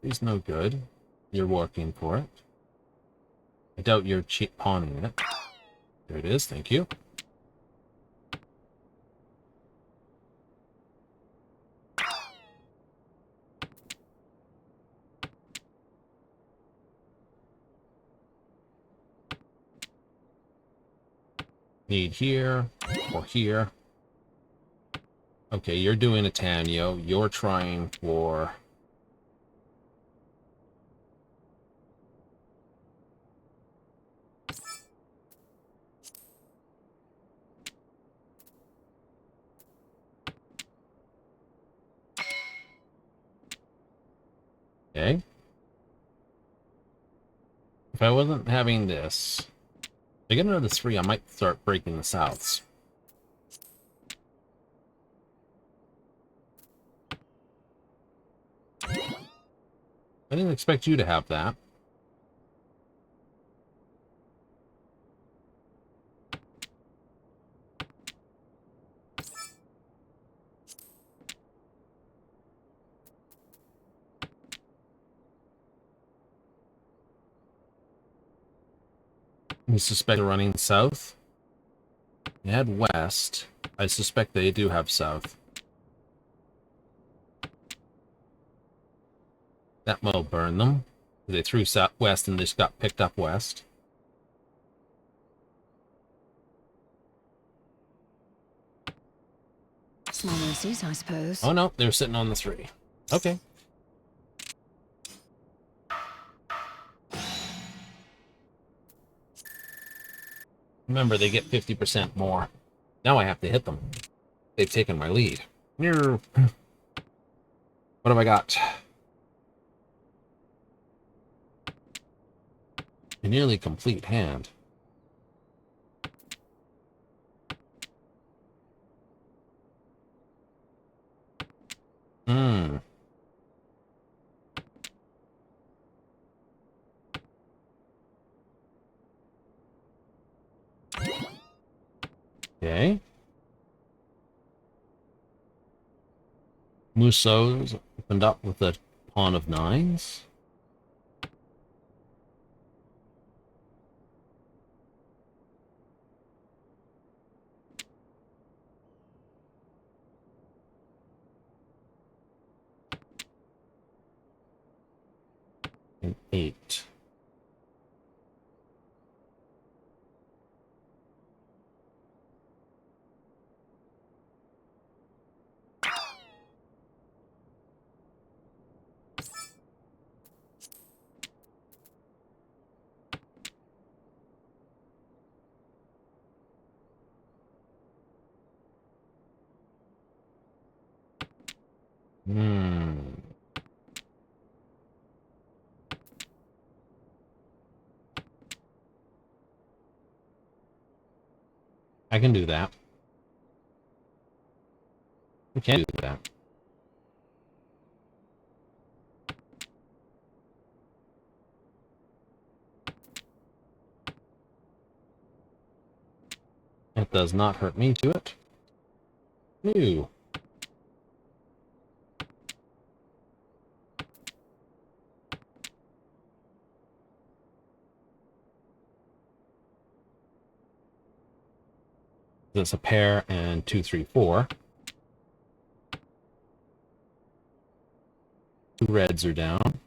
He's no good. You're working for it. I doubt you're pawning it. There it is, thank you. Need here, or here. Okay, you're doing a Tanyo. You're trying for... Okay. If I wasn't having this, if I get another 3, I might start breaking the Souths. I didn't expect you to have that. You suspect they're running south? They had west. I suspect they do have south. That will burn them. They threw south west and just got picked up west. Small mercies, I suppose. Oh no, they're sitting on the 3. Okay. Remember, they get 50% more. Now I have to hit them. They've taken my lead. What have I got? A nearly complete hand. Hmm. Okay. Muso's opened up with a pawn of 9s. An 8. Hmm. I can do that. We can do that. It does not hurt me to it. New. That's a pair and 2, 3, 4. 2 reds are down.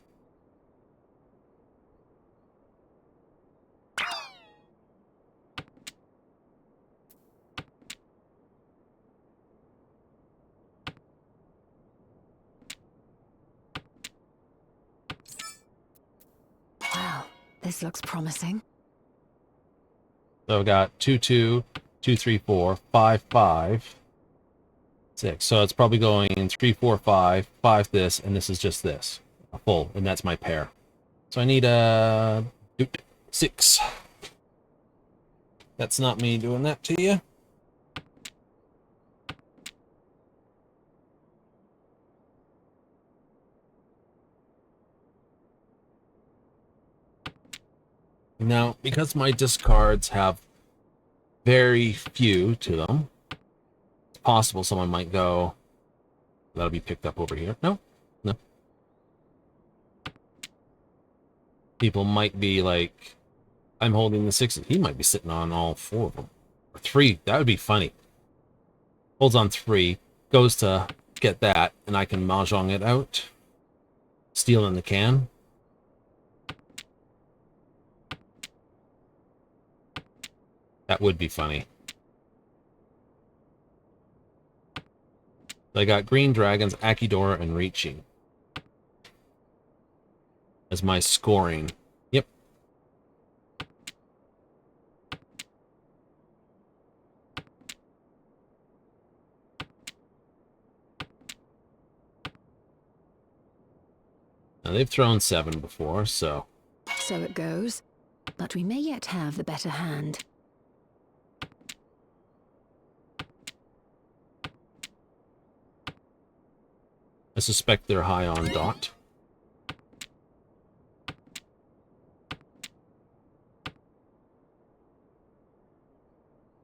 Wow, this looks promising. So I've got 2, 2, 2, 3, 4, 5, 5, 6. So it's probably going 3, 4, 5, 5 this, and this is just this. A full, and that's my pair. So I need a 6. That's not me doing that to you. Now, because my discards have very few to them, it's possible someone might go, that'll be picked up over here. No, no. People might be like, I'm holding the 6. He might be sitting on all 4 of them. Or 3. That would be funny. Holds on 3, goes to get that, and I can mahjong it out. Steal in the can. That would be funny. I got Green Dragons, Akidora, and Reaching as my scoring. Yep. Now, they've thrown 7 before, so... So it goes. But we may yet have the better hand. I suspect they're high on dot.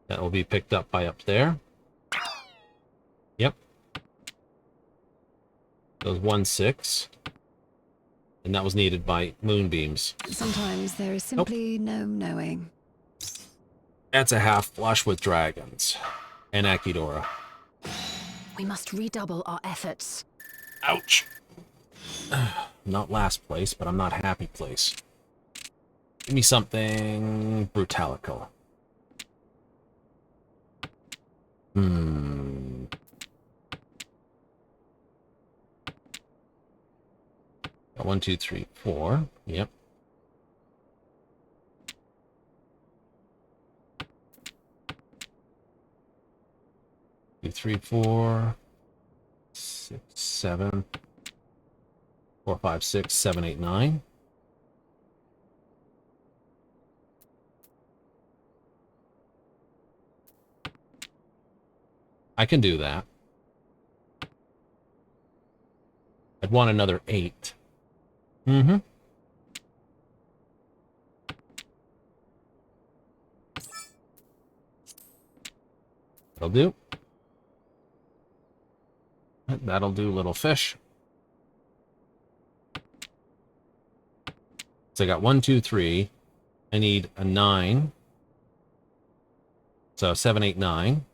That will be picked up by up there. Yep. Those 1-6. And that was needed by moonbeams. Sometimes there is simply no knowing. That's a half flush with dragons. And Akidora. We must redouble our efforts. Ouch. Not last place, but I'm not happy place. Give me something brutalical. One, two, three, 4. Yep. Two, 3, 4. 6, 7. 4, 5, 6, 7, 8, 9. I can do that. I'd want another 8. Mm-hmm. That'll do. That'll do, little fish. So I got 1, 2, 3. I need a 9. So 7, 8, 9.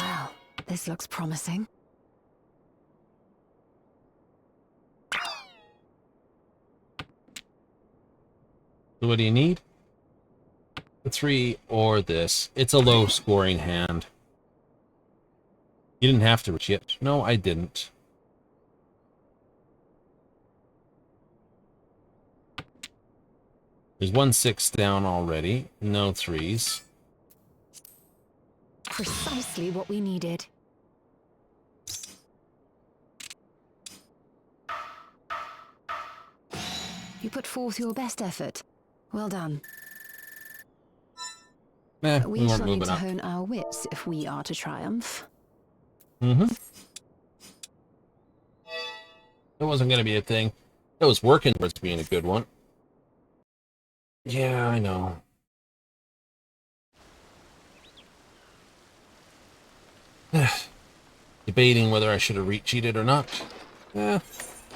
Wow, this looks promising. So what do you need? The 3 or this. It's a low scoring hand. You didn't have to reach it. No, I didn't. There's 1 6 down already. No 3s. Precisely what we needed. You put forth your best effort. Well done. We We weren't shall need moving to up. hone our wits if we are to triumph. Mm-hmm. It wasn't going to be a thing. It was working towards being a good one. Yeah, I know. Debating whether I should have cheated or not. Could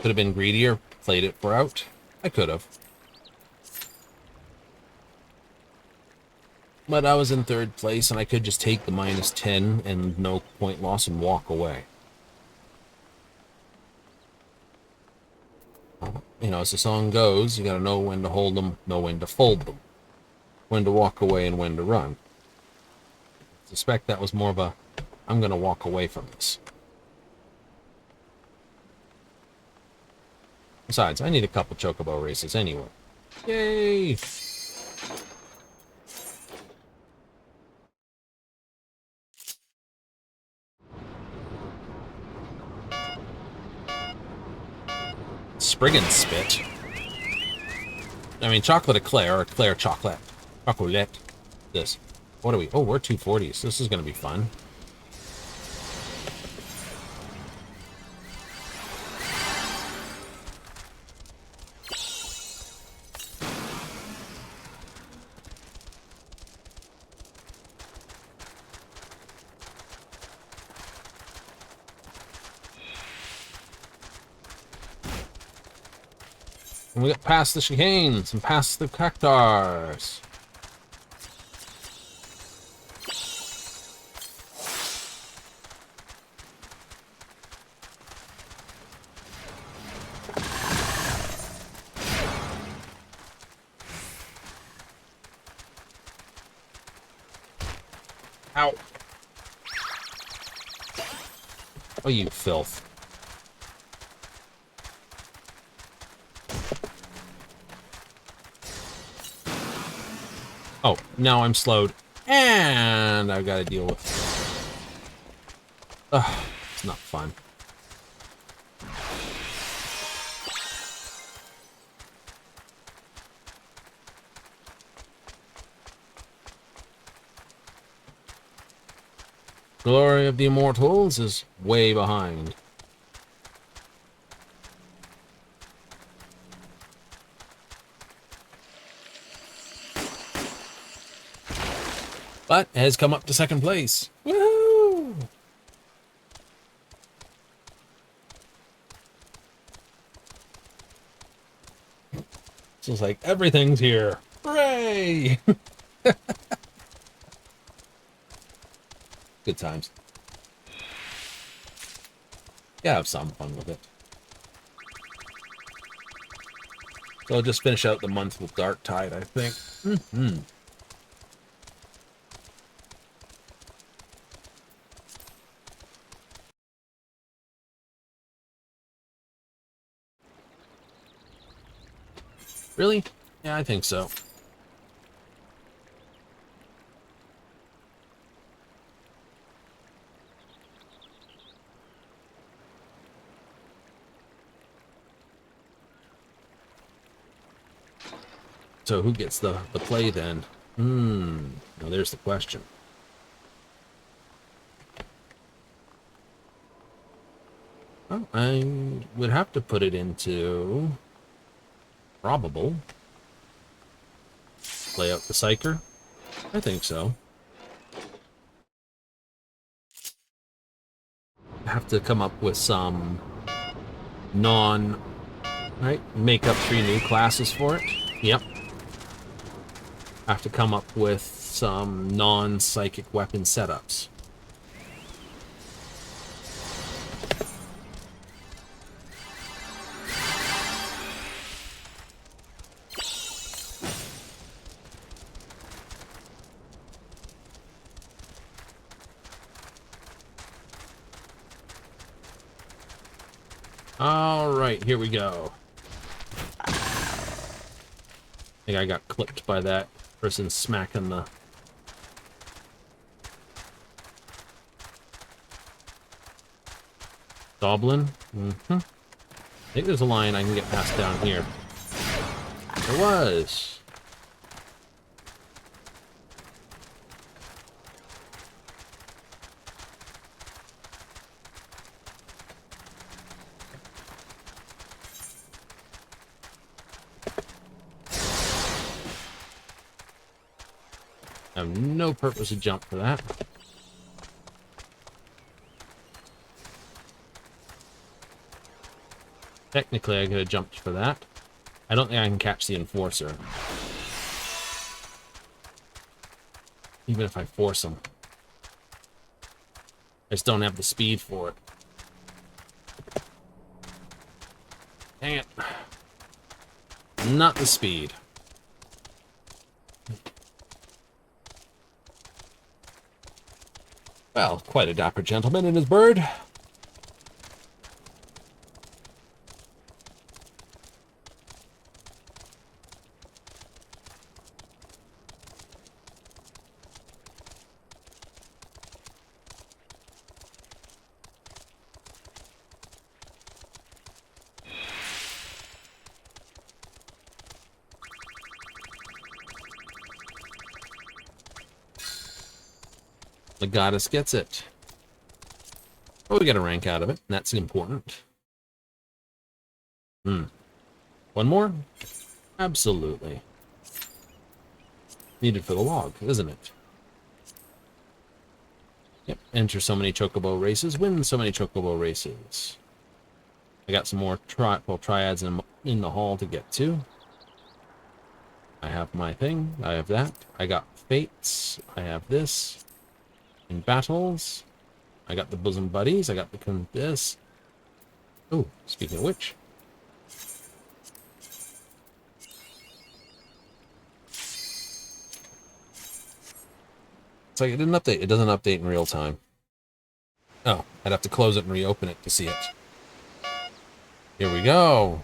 have been greedier, played it for out. I could have. But I was in third place, and I could just take the -10 and no point loss and walk away. You know, as the song goes, you gotta know when to hold them, know when to fold them, when to walk away, and when to run. I suspect that was more of a, I'm gonna walk away from this. Besides, I need a couple chocobo races anyway. Yay! Spriggan spit. I mean, chocolate eclair, or eclair chocolate. Chocolate. This. What are we? Oh, we're 240s. This is going to be fun. And we got past the chicanes and past the cactars. Ow. Oh, you filth. Oh, now I'm slowed. And I've got to deal with... Ugh, it's not fun. Glory of the Immortals is way behind. But has come up to second place. Woohoo! So it's like everything's here. Hooray! Good times. Yeah, have some fun with it. So I'll just finish out the month with Dark Tide, I think. Mm-hmm. Really? Yeah, I think so. So who gets the play then? Now there's the question. Well, I would have to put it into probable. Play out the Psyker? I think so. I have to come up with some right? Make up 3 new classes for it. Yep. I have to come up with some non-psychic weapon setups. Alright, here we go. I think I got clipped by that person smacking the... Goblin? I think there's a line I can get past down here. There was! I have no purpose to jump for that. Technically, I could have jumped for that. I don't think I can catch the Enforcer. Even if I force them. I just don't have the speed for it. Dang it. Not the speed. Well, quite a dapper gentleman and his bird. The goddess gets it. But we get a rank out of it, and that's important. One more? Absolutely. Needed for the log, isn't it? Yep. Enter so many chocobo races, win so many chocobo races. I got some more triads in the hall to get to. I have my thing. I have that. I got fates. I have this. In battles, I got the bosom buddies. I got this. Oh, speaking of which, it's like it didn't update. It doesn't update in real time. Oh, I'd have to close it and reopen it to see it. Here we go.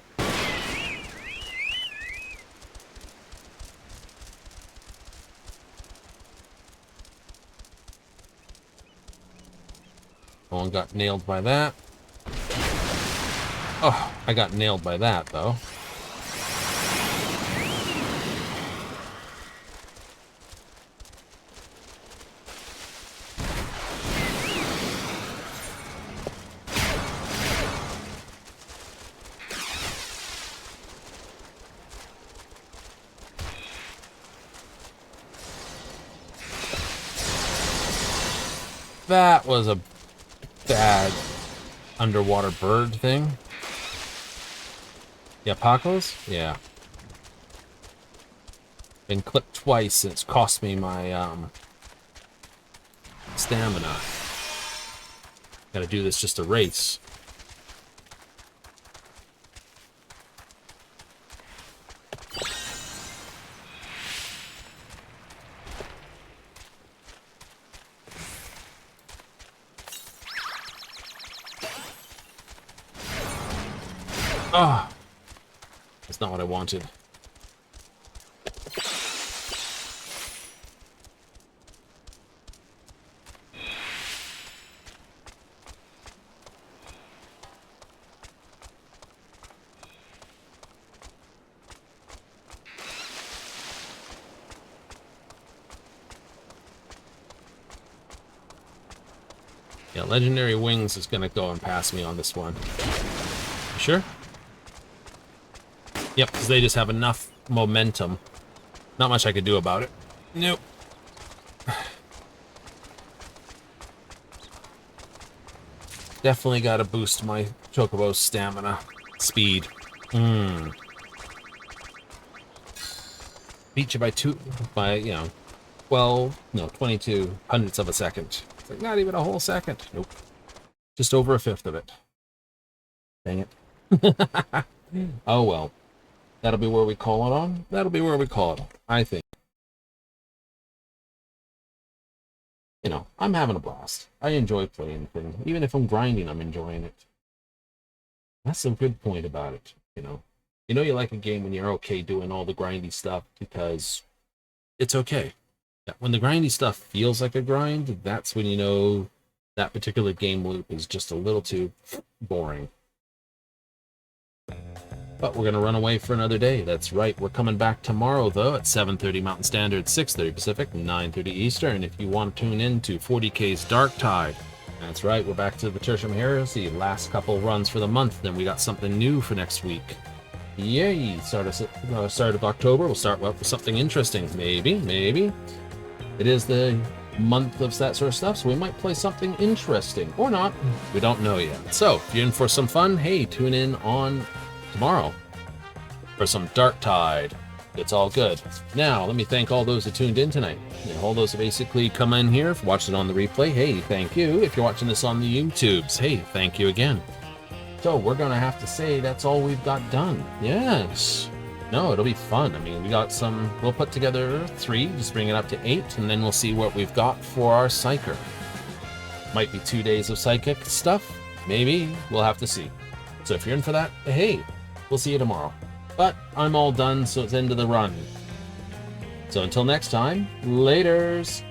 No one got nailed by that. Oh, I got nailed by that, though. That was a bad underwater bird thing. Yeah, Pacos? Yeah. Been clipped twice and it's cost me my stamina. Gotta do this just a race. Oh, that's not what I wanted. Yeah, Legendary Wings is gonna go and pass me on this one. You sure? Yep, because they just have enough momentum. Not much I could do about it. Nope. Definitely got to boost my Chocobo's stamina. Speed. Beat you by 22 hundredths of a second. It's like not even a whole second. Nope. Just over a fifth of it. Dang it. Oh well. That'll be where we call it on. That'll be where we call it on, I think. You know, I'm having a blast. I enjoy playing things. Even if I'm grinding, I'm enjoying it. That's a good point about it, you know. You know you like a game when you're okay doing all the grindy stuff because it's okay. When the grindy stuff feels like a grind, that's when you know that particular game loop is just a little too boring. But we're going to run away for another day. That's right. We're coming back tomorrow, though, at 7:30 Mountain Standard, 6:30 Pacific, 9:30 Eastern. If you want to tune in to 40K's Dark Tide. That's right. We're back to the Tertium Heresy. Last couple runs for the month. Then we got something new for next week. Yay. Start of October. We'll start with something interesting. Maybe. It is the month of that sort of stuff, so we might play something interesting. Or not. We don't know yet. So, if you're in for some fun, hey, tune in on tomorrow for some Dark Tide. It's all good. Now, let me thank all those who tuned in tonight. And all those who basically come in here, if you're watching it on the replay, hey, thank you. If you're watching this on the YouTubes, hey, thank you again. So we're going to have to say that's all we've got done. Yes. No, it'll be fun. I mean, we'll put together 3, just bring it up to 8, and then we'll see what we've got for our Psyker. Might be 2 days of psychic stuff. Maybe. We'll have to see. So if you're in for that, hey, we'll see you tomorrow. But I'm all done, so it's end of the run. So until next time, laters!